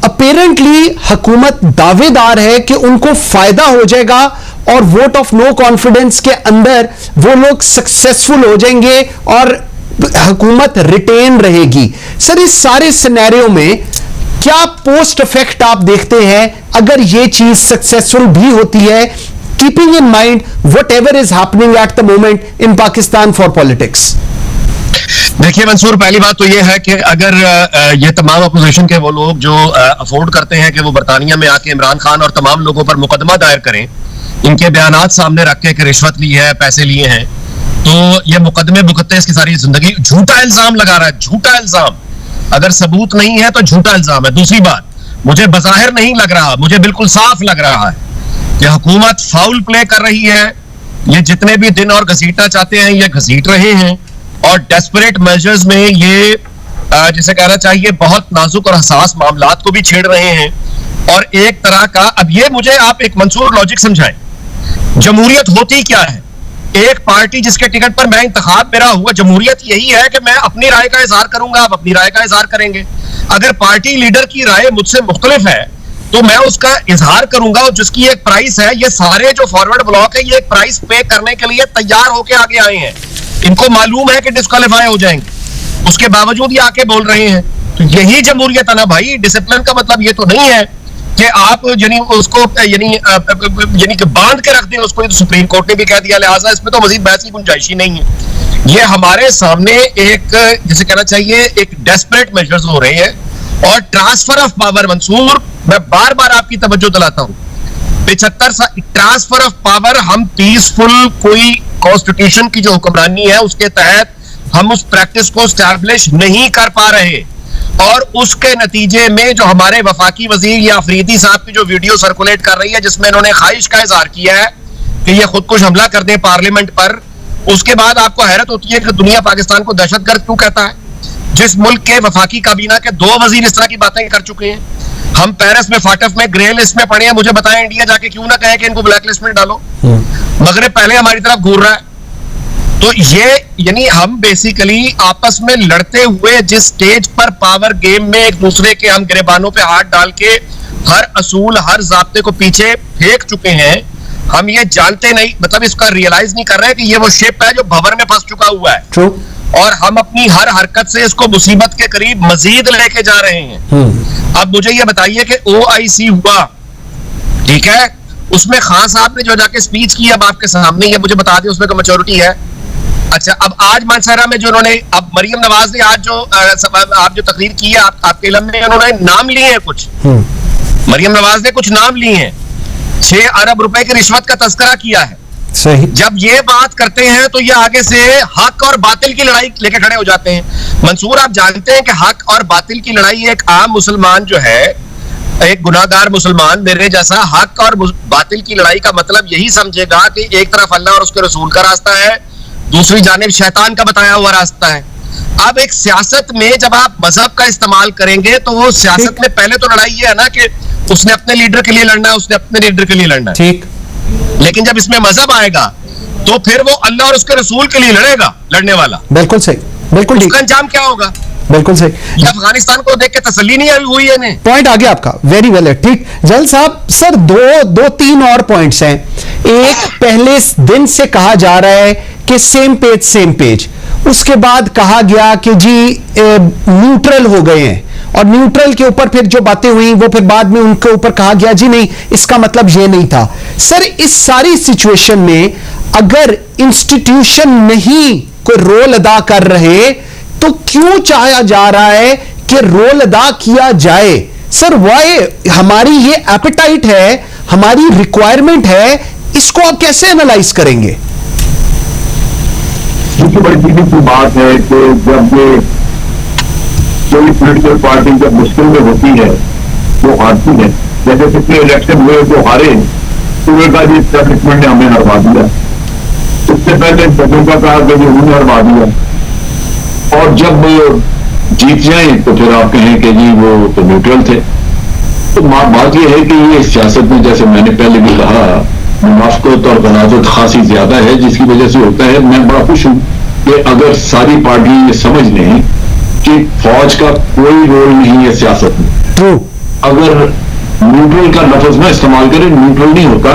अपेरेंटली हुकूमत दावेदार है कि उनको फायदा हो जाएगा और वोट ऑफ नो कॉन्फिडेंस के अंदर वो लोग सक्सेसफुल हो जाएंगे और हुकूमत रिटेन रहेगी। सर इस सारे सिनेरियो में क्या पोस्ट इफेक्ट आप देखते हैं अगर ये चीज सक्सेसफुल भी होती है, keeping in mind what ever is happening at the moment in Pakistan for politics? देखिए मंसूर, पहली बात तो यह है कि अगर ये तमाम अपोजिशन के वो लोग जो अफोर्ड करते हैं कि वो बरतानिया में आके इमरान खान और तमाम लोगों पर मुकदमा दायर करें, इनके बयानात सामने रख के कि रिश्वत ली है, पैसे लिए हैं, तो ये मुकदमे भुगतते इसकी सारी जिंदगी। झूठा इल्जाम लगा रहा है, झूठा इल्जाम, अगर सबूत नहीं है तो झूठा इल्जाम है। दूसरी बात, मुझे बज़ाहिर नहीं लग रहा, मुझे बिल्कुल साफ लग रहा है कि हुकूमत फाउल प्ले कर रही है। ये जितने भी दिन और घसीटना चाहते हैं ये घसीट रहे हैं और डेस्परेट मेजर्स में ये जिसे कहना चाहिए बहुत नाजुक और हसास मामलात को भी छेड़ रहे हैं। और एक तरह का, अब ये मुझे आप एक मंसूर लॉजिक समझाएं, जमहूरियत होती क्या है? एक पार्टी जिसके टिकट पर मैं इंतखाब मेरा हुआ, जमहूरियत यही है कि मैं अपनी राय का इजहार करूंगा, आप अपनी राय का इजहार करेंगे। अगर पार्टी लीडर की राय मुझसे मुख्तलिफ है तो मैं उसका इजहार करूंगा और जिसकी एक प्राइस है। ये सारे जो फॉरवर्ड ब्लॉक है ये एक प्राइस पे करने के लिए तैयार होकर आगे आए हैं। इनको मालूम है कि डिस्क्वालीफाई हो जाएंगे, उसके बावजूद ये आके बोल रहे हैं। तो यही जमहूरियत है ना भाई। डिसिप्लिन का मतलब ये तो नहीं है कि आप यानी उसको यानी कि बांध के रख दें उसको। तो सुप्रीम कोर्ट ने भी कह दिया, लिहाजा इसमें तो मजीद बहस की गुंजाइश ही नहीं है। ये हमारे सामने एक जिसे कहना चाहिए एक डेस्परेट मेजर्स हो रहे हैं और ट्रांसफर ऑफ पावर। मंसूर, मैं बार बार आपकी तवज्जो दिलाता हूं, 75 साल ट्रांसफर ऑफ पावर, हम पीसफुल कोई कॉन्स्टिट्यूशन की जो हुक्मरानी है उसके तहत हम उस प्रैक्टिस को स्टैब्लिश नहीं कर पा रहे। और उसके नतीजे में जो हमारे वफाकी वजीर या अफरीदी साहब की जो वीडियो सर्कुलेट कर रही है जिसमें इन्होंने ख्वाहिश का इजहार किया है कि ये खुदकुश हमला कर दें पार्लियामेंट पर, उसके बाद आपको हैरत होती है कि दुनिया पाकिस्तान को दहशतगर्द क्यों कहता है, जिस मुल्क के वफाकी काबीना के 2 वजीर इस तरह की बातें कर चुके हैं। हम पेरिस में फाटफ में ग्रे लिस्ट में पड़े हैं, मुझे बताएं इंडिया जाके क्यों ना कहे कि इनको ब्लैक लिस्ट में डालो। मगरिब पहले हमारी तरफ घूर रहा है। तो ये यानी हम बेसिकली आपस में लड़ते हुए जिस स्टेज पर पावर गेम में एक दूसरे के हम गिरेबानों पे हाथ डाल के हर असूल हर ज़ाब्ते को पीछे फेंक चुके हैं, हम ये जानते नहीं, मतलब इसका रियलाइज नहीं कर रहे कि ये वो शिप है जो भंवर में फंस चुका हुआ है। True. और हम अपनी हर हरकत से इसको मुसीबत के करीब मजीद लेके जा रहे हैं। अब मुझे ये बताइए कि OIC हुआ, ठीक है, उसमें खान साहब ने जो जाके स्पीच की, अब आपके सामने ये मुझे बता दें उसमें कोई मैच्योरिटी है? अच्छा, अब आज मानसरा में जो उन्होंने, अब मरियम नवाज ने आज जो आप जो तकरीर की है आपके इल्म में, उन्होंने नाम लिए हैं कुछ, मरियम नवाज ने कुछ नाम लिए हैं, 6 अरब रुपए की रिश्वत का तस्करा किया है। सही। जब ये बात करते हैं तो ये आगे से हक और बातिल की लड़ाई लेके खड़े हो जाते हैं। मंसूर, आप जानते हैं कि हक और बातिल की लड़ाई एक आम मुसलमान जो है, एक गुनाहगार मुसलमान मेरे जैसा, हक और बातिल की लड़ाई का मतलब यही समझेगा कि एक तरफ अल्लाह और उसके रसूल का रास्ता है, दूसरी जानिब शैतान का बताया हुआ रास्ता है। अब एक सियासत में जब आप मजहब का इस्तेमाल करेंगे तो वो सियासत में पहले तो लड़ाई ये है ना कि उसने अपने लीडर के लिए लड़ना है, उसने अपने लीडर के लिए लड़ना है, ठीक। लेकिन जब इसमें मजहब आएगा तो फिर वो अल्लाह और उसके रसूल के लिए लड़ेगा, लड़ने वाला। बिल्कुल सही, बिल्कुल ठीक। उसका अंजाम क्या होगा? बिल्कुल सही। अफगानिस्तान को देख के तसल्ली नहीं हुई है। पॉइंट आ गया आपका, वेरी वेल है, ठीक। जल साहब, सर दो तीन और पॉइंट्स हैं। एक, पहले दिन से कहा जा रहा है कि सेम पेज, उसके बाद कहा गया कि जी न्यूट्रल हो गए हैं, और न्यूट्रल के ऊपर फिर जो बातें हुई वो फिर बाद में उनके ऊपर कहा गया जी नहीं, इसका मतलब ये नहीं था। सर, इस सारी सिचुएशन में अगर इंस्टीट्यूशन नहीं कोई रोल अदा कर रहे तो क्यों चाहा जा रहा है कि रोल अदा किया जाए? सर, वाई हमारी ये एपेटाइट है, हमारी रिक्वायरमेंट है, इसको आप कैसे एनालाइज करेंगे? सबसे बड़ी चीज की बात है कि जब कोई पॉलिटिकल पार्टी जब मुश्किल में होती है वो हारती है। जैसे पिछले इलेक्शन हुए वो हारे, पूरे का जी एस्टैब्लिशमेंट ने हमें हरवा दिया। उससे पहले जजों का कहा कि उन्होंने हरवा दिया, और जब जीत जाए तो फिर आप कहें कि जी वो तो न्यूट्रल थे। तो बात यह है कि ये सियासत में, जैसे मैंने पहले भी कहा, मुनाफिकत और गलाजत खासी ज्यादा है, जिसकी वजह से होता है। मैं बड़ा खुश हूं कि अगर सारी पार्टी ये समझ लें कि फौज का कोई रोल नहीं है सियासत में। अगर न्यूट्रल का लफ्ज ना इस्तेमाल करें, न्यूट्रल नहीं होता।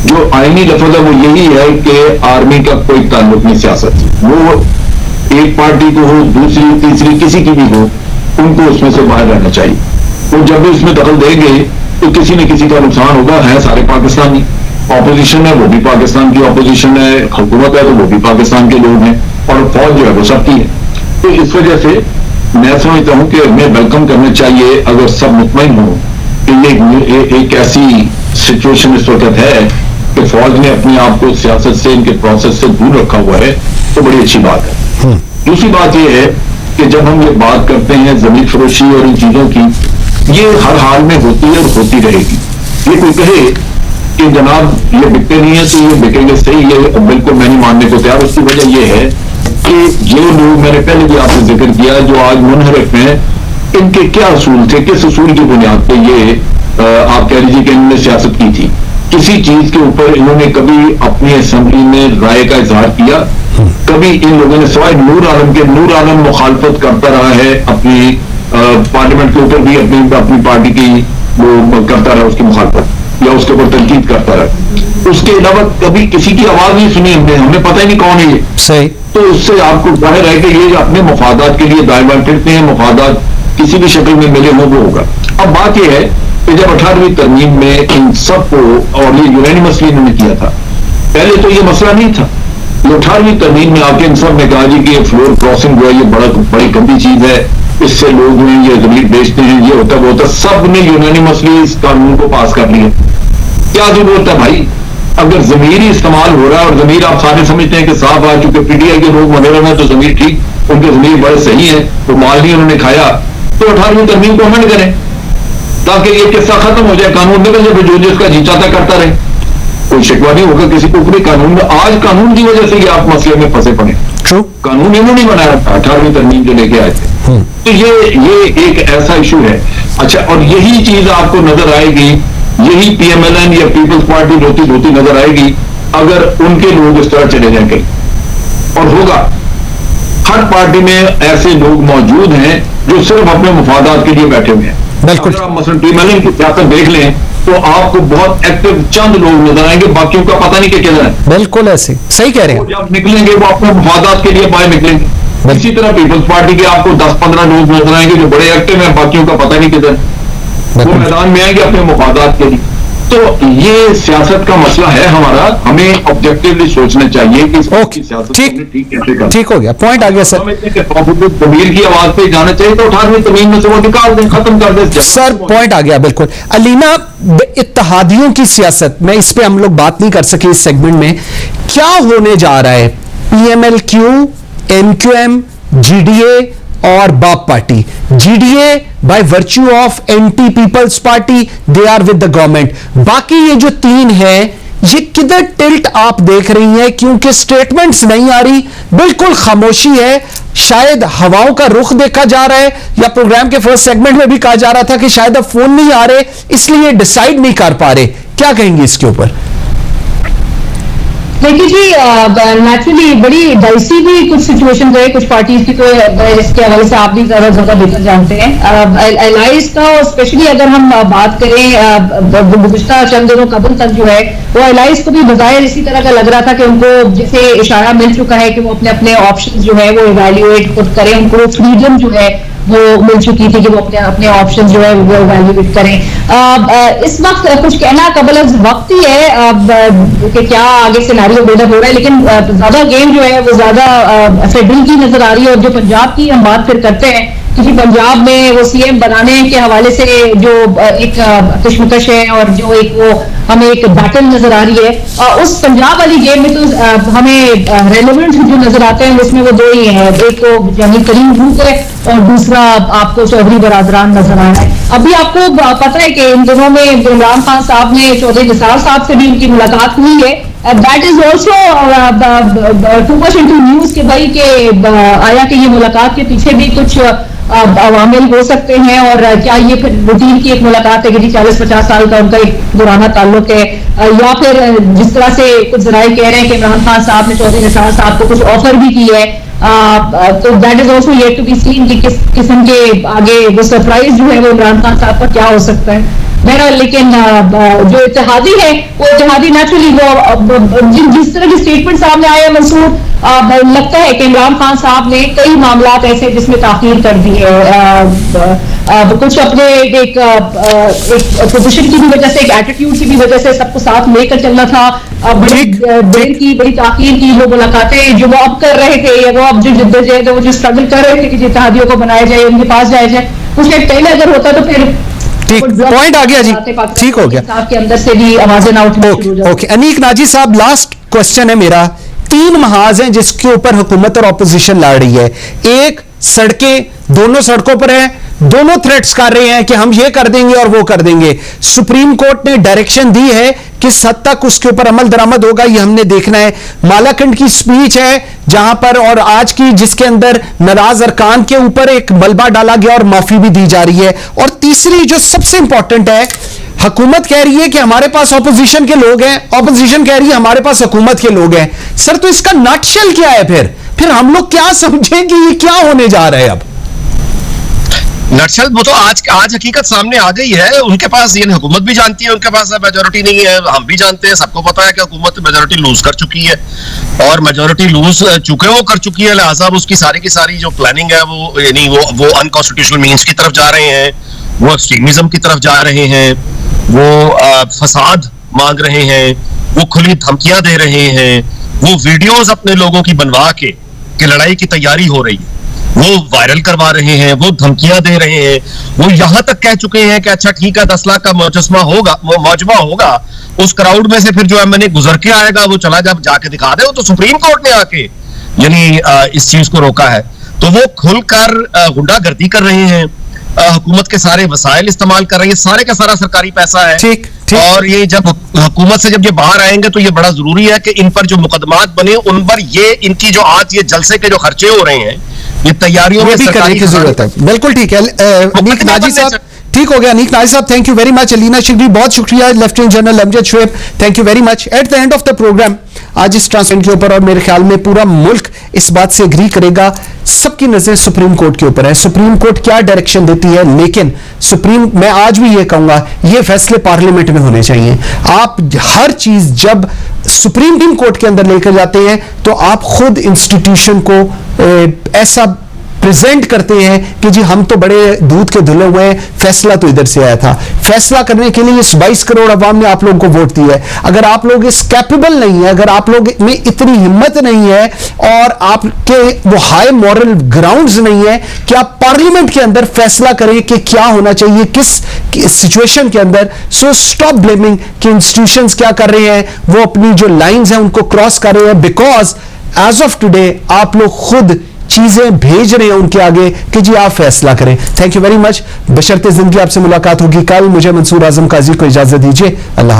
जो आईनी लफ्ज है वो यही है कि आर्मी का कोई ताल्लुक नहीं सियासत से। वो एक पार्टी को हो, दूसरी तीसरी किसी की भी हो, उनको उसमें से बाहर रहना चाहिए। तो जब भी उसमें दखल देंगे तो किसी न किसी का नुकसान होगा। है सारे पाकिस्तानी, ऑपोजिशन है वो भी पाकिस्तान की ऑपोजिशन है, हुकूमत है तो वो भी पाकिस्तान के लोग हैं, और फौज जो है वो सबकी है। तो इस वजह से मैं समझता हूं कि हमें वेलकम करना चाहिए अगर सब मुतमईन हो कि ये एक ऐसी सिचुएशन इस वक्त है कि फौज ने अपने आप को सियासत से, इनके प्रोसेस से दूर रखा हुआ है, तो बड़ी अच्छी बात है। दूसरी बात यह है कि जब हम ये बात करते हैं जमीन फरोशी और इन चीजों की, ये हर हाल में होती है और होती रहेगी। ये कोई कहे कि जनाब ये बिकते नहीं है तो ये बिकेंगे, सही, ये बिल्कुल मैं नहीं मानने को तैयार। उसकी वजह यह है कि ये लोग, मैंने पहले भी आपसे जिक्र किया, जो आज मुनहरफ हैं, इनके क्या असूल थे, किस असूल की बुनियाद पे ये आप कह लीजिए कि इन्होंने सियासत की थी? किसी चीज के ऊपर इन्होंने कभी अपनी असेंबली में राय का इजहार किया? कभी इन लोगों ने, सवाए नूर आलम के, नूर आलम मुखालफत करता रहा है अपनी पार्लियामेंट के ऊपर भी, अपनी पार्टी की वो करता रहा, उसकी मुखालफत या उसके ऊपर तनकीद करता रहा। उसके अलावा कभी किसी की आवाज नहीं सुनी हमने, हमें पता ही नहीं कौन है ये। सही। तो उससे आपको जाहिर है कि ये अपने मफादात के लिए दाएं बाएं फिरते हैं, मफादात किसी भी शक्ल में मिले हो वो होगा। अब बात यह है कि जब 18वीं तरमीम में इन सबको, और ये यूनानिमसली इन्होंने किया था, पहले तो ये मसला नहीं था। 18वीं तरमीम में आके इन सब ने कहा जी कि ये फ्लोर क्रॉसिंग जो है ये बड़ी गंदी चीज है, इससे लोग हैं ये जमीन बेचते हैं, ये होता वो होता। सब ने यूनानिमसली इस कानून को पास कर लिया। क्या जरूरत है भाई? अगर जमीर ही इस्तेमाल हो रहा है, और जमीर आप सारे समझते हैं कि साफ आ चुके, पीटीआई के लोग मनोरम है तो जमीर ठीक, उनके जमीर बड़े सही है, तो माल नहीं उन्होंने खाया, तो 18वीं तरमीम को अमेंड करें ताकि ये किस्सा खत्म हो जाए, कानून निकल जाए, जो जिसका जी चाहता करता रहे, कोई शिकवा नहीं होगा किसी को पूरे कानून में। आज कानून की वजह से ये आप मसले में फंसे पड़े। कानून इन्होंने बनाया था 18वीं तरमीम जो लेके आए थे। तो ये एक ऐसा इशू है। अच्छा, और यही चीज आपको नजर आएगी, यही पीएमएलएन या पीपल्स पार्टी रोती रोती नजर आएगी अगर उनके लोग इस तरह चले जाएंगे। और होगा, हर पार्टी में ऐसे लोग मौजूद हैं जो सिर्फ अपने मुफादात के लिए बैठे हुए हैं। अगर आप मसलन पीएमएलएन की सियासत देख लें तो आपको बहुत एक्टिव चंद लोग नजर आएंगे, बाकियों का पता नहीं कि किधर है। बिल्कुल ऐसे, सही कह रहे हैं। जब निकलेंगे वो अपने मुफादात के लिए बाहर निकलेंगे। इसी तरह पीपल्स पार्टी के आपको 10-15 लोग नजर आएंगे जो बड़े एक्टिव हैं, बाकियों का पता नहीं किधर। वो मैदान में आएंगे अपने मुफादात के लिए। तो ये सियासत का मसला है हमारा, हमें ऑब्जेक्टिवली सोचना चाहिए कि सियासत ठीक कैसे करना। ठीक हो गया, पॉइंट आ गया सर। कबीर की आवाज पे जाना चाहिए तो 18वीं तमीम में से वो निकाल दें, खत्म कर दें सर। पॉइंट आ गया बिल्कुल। अलीना, इत्तेहादियों की सियासत में इस पे हम लोग बात नहीं कर सके इस सेगमेंट में, क्या होने जा रहा है? PMLQ, MQM, GDA और BAP party. GDA by virtue of anti peoples party, they are with the government. बाकी ये जो तीन है, ये किधर टिल्ट आप देख रही हैं? क्योंकि स्टेटमेंट्स नहीं आ रही, बिल्कुल खामोशी है। शायद हवाओं का रुख देखा जा रहा है, या प्रोग्राम के फर्स्ट सेगमेंट में भी कहा जा रहा था कि शायद अब फोन नहीं आ रहे इसलिए डिसाइड नहीं कर पा रहे। क्या कहेंगे इसके ऊपर? देखिए जी, नेचुरली बड़ी डाइसी भी कुछ सिचुएशन है कुछ पार्टीज की, तो इसके हवाले से आप भी ज्यादा बेहतर जानते हैं। एलाइज का, और स्पेशली अगर हम बात करें गुज़श्ता चंद दिनों कबल तक जो है, वो एलाइज को भी बजाय इसी तरह का लग रहा था कि उनको जैसे इशारा मिल चुका है कि वो अपने अपने ऑप्शन जो है वो इवेल्युएट खुद करें, उनको फ्रीडम जो है वो मिल चुकी थी कि वो अपने अपने ऑप्शन जो है वो इवेल्युएट करें। इस वक्त कुछ कहना कबल वक्त ही है कि क्या आगे सिनेरियो बिल्डअप हो रहा है, लेकिन ज्यादा गेम जो है वो ज्यादा फेडरल की नजर आ रही है। और जो पंजाब की हम बात फिर करते हैं, क्योंकि पंजाब में वो CM बनाने के हवाले से जो एक कश्मकश है और जो एक वो हमें एक बैटल नजर आ रही है, उस पंजाब वाली गेम में तो हमें रेलेवेंट जो नजर आते हैं उसमें वो दो ही हैं, एक तो जमील करीम भूख है और दूसरा आपको चौधरी बरादरान नजर आ रहा है। अभी आपको पता है कि इन दिनों में इमरान खान साहब ने चौधरी निसार साहब से भी उनकी मुलाकात हुई है। That is also too much into news के भाई के आया कि ये मुलाकात के पीछे भी कुछ अवामिल हो सकते हैं, और क्या ये फिर रूटीन की एक मुलाकात है कि जी 40-50 साल का उनका एक पुराना ताल्लुक है, या फिर जिस तरह से कुछ जराए कह रहे हैं कि इमरान खान साहब ने चौधरी निसार साहब को कुछ ऑफर भी की है। तो that is also yet to be seen कि किस किस्म के आगे वो सरप्राइज जो है वो इमरान खान साहब का क्या हो सकता है। बहरहाल, लेकिन जो इत्तेहादी है वो इत्तेहादी नेचुरली वो जिस तरह के स्टेटमेंट सामने आए हैं मंसूर, लगता है कि इमरान खान साहब ने कई मामला ऐसे जिसमें ताखीर कर दी है, कुछ अपने एक पोजीशन की भी वजह से, एक एटीट्यूड की भी वजह से सबको साथ लेकर चलना था। बड़ी देर की, बड़ी ताखीर की वो मुलाकातें जो वो अब कर रहे थे, या वो अब जो जिद्दोजहद वो जो स्ट्रगल कर रहे थे कि इत्तेहादियों को बनाया जाए, उनके पास जाया जाए, कुछ एक पहले अगर होता तो फिर ठीक पॉइंट आ गया जी, ठीक हो गया। आपके अंदर से भी आवाजें ना उठना शुरू हो जाती। ओके, अनीक नाजी साहब, लास्ट क्वेश्चन है मेरा। 3 महाज हैं जिसके ऊपर हुकूमत और ऑपोजिशन लड़ रही है। एक, सड़कें, दोनों सड़कों पर हैं, दोनों थ्रेट्स कर रहे हैं कि हम ये कर देंगे और वो कर देंगे। सुप्रीम कोर्ट ने डायरेक्शन दी है किस हद तक उसके ऊपर अमल दरामद होगा ये हमने देखना है। मालाकंड की स्पीच है जहां पर, और आज की, जिसके अंदर नाराज अरकान के ऊपर एक मलबा डाला गया और माफी भी दी जा रही है। और तीसरी जो सबसे इंपॉर्टेंट है, हुकूमत कह रही है कि हमारे पास ऑपोजिशन के लोग हैं, ऑपोजिशन कह रही है हमारे पास हुकूमत के लोग हैं। सर, तो इसका नटशेल क्या है? फिर हम लोग क्या समझें कि ये क्या होने जा रहा है अब? नक्सल वो तो आज हकीकत सामने आ गई है। उनके पास, ये हुकूमत भी जानती है उनके पास मेजोरिटी नहीं है, हम भी जानते हैं, सबको पता है कि हुकूमत मेजोरिटी लूज कर चुकी है, और मेजोरिटी लूज चूंकि वो कर चुकी है, लिहाजा उसकी सारी की सारी जो प्लानिंग है वो, यानी वो अनकॉन्स्टिट्यूशनल मीन्स की तरफ जा रहे हैं, वो एक्सट्रीमिज्म की तरफ जा रहे हैं, वो फसाद मांग रहे हैं, वो खुली धमकियां दे रहे हैं, वो वीडियोज अपने लोगों की बनवा के कि लड़ाई की तैयारी हो रही है वो वायरल करवा रहे हैं, वो धमकियां दे रहे हैं, वो यहां तक कह चुके हैं कि अच्छा ठीक है 10 लाख का मुजस्मा होगा, मौजमा होगा, उस क्राउड में से फिर जो एमएनए गुजर के आएगा वो चला जाके दिखा दे। वो तो सुप्रीम कोर्ट ने आके यानी इस चीज को रोका है। तो वो खुलकर गुंडागर्दी कर रहे हैं, हुकूमत के सारे वसाइल इस्तेमाल कर रही है, सारे का सारा सरकारी पैसा है। ठीक। और ये जब हुकूमत से जब ये बाहर आएंगे तो ये बड़ा जरूरी है कि इन पर जो मुकदमात बने उन पर ये इनकी जो आज ये जलसे के जो खर्चे हो रहे हैं, ये तैयारियों में करने की जरूरत है। बिल्कुल ठीक है। अनीक नाजी साहब, ठीक हो गया। अनीक नाजी साहब, thank you very much. Alina Shigri, बहुत शुक्रिया। Lieutenant general Amjad Shoaib, thank you very much. At the end of the program आज इस ट्रांसपेरेंट के ऊपर, और मेरे ख्याल में पूरा मुल्क इस बात से एग्री करेगा, सबकी नजर सुप्रीम कोर्ट के ऊपर है। सुप्रीम कोर्ट क्या डायरेक्शन देती है, लेकिन मैं आज भी ये कहूंगा, ये फैसले पार्लियामेंट में होने चाहिए। आप हर चीज जब सुप्रीम कोर्ट के अंदर लेकर जाते हैं तो आप खुद इंस्टीट्यूशन को ऐसा प्रेजेंट करते हैं कि जी हम तो बड़े दूध के धुले हुए हैं, फैसला तो इधर से आया था। फैसला करने के लिए इस 22 करोड़ अवाम ने आप लोगों को वोट दिया है। अगर आप लोग इस कैपेबल नहीं है, अगर आप लोग में इतनी हिम्मत नहीं है और आपके वो हाई मॉरल ग्राउंड्स नहीं है कि आप पार्लियामेंट के अंदर फैसला करें कि क्या होना चाहिए किस सिचुएशन के अंदर, सो स्टॉप ब्लेमिंग कि इंस्टीट्यूशंस क्या कर रहे हैं, वो अपनी जो लाइंस हैं उनको क्रॉस कर रहे हैं, बिकॉज एज ऑफ टुडे आप लोग खुद चीजें भेज रहे हैं उनके आगे कि जी आप फैसला करें। Thank you very much. बशर्ते जिंदगी आपसे मुलाकात होगी कल। मुझे मंसूर आजम काजी को इजाजत दीजिए। अल्लाह।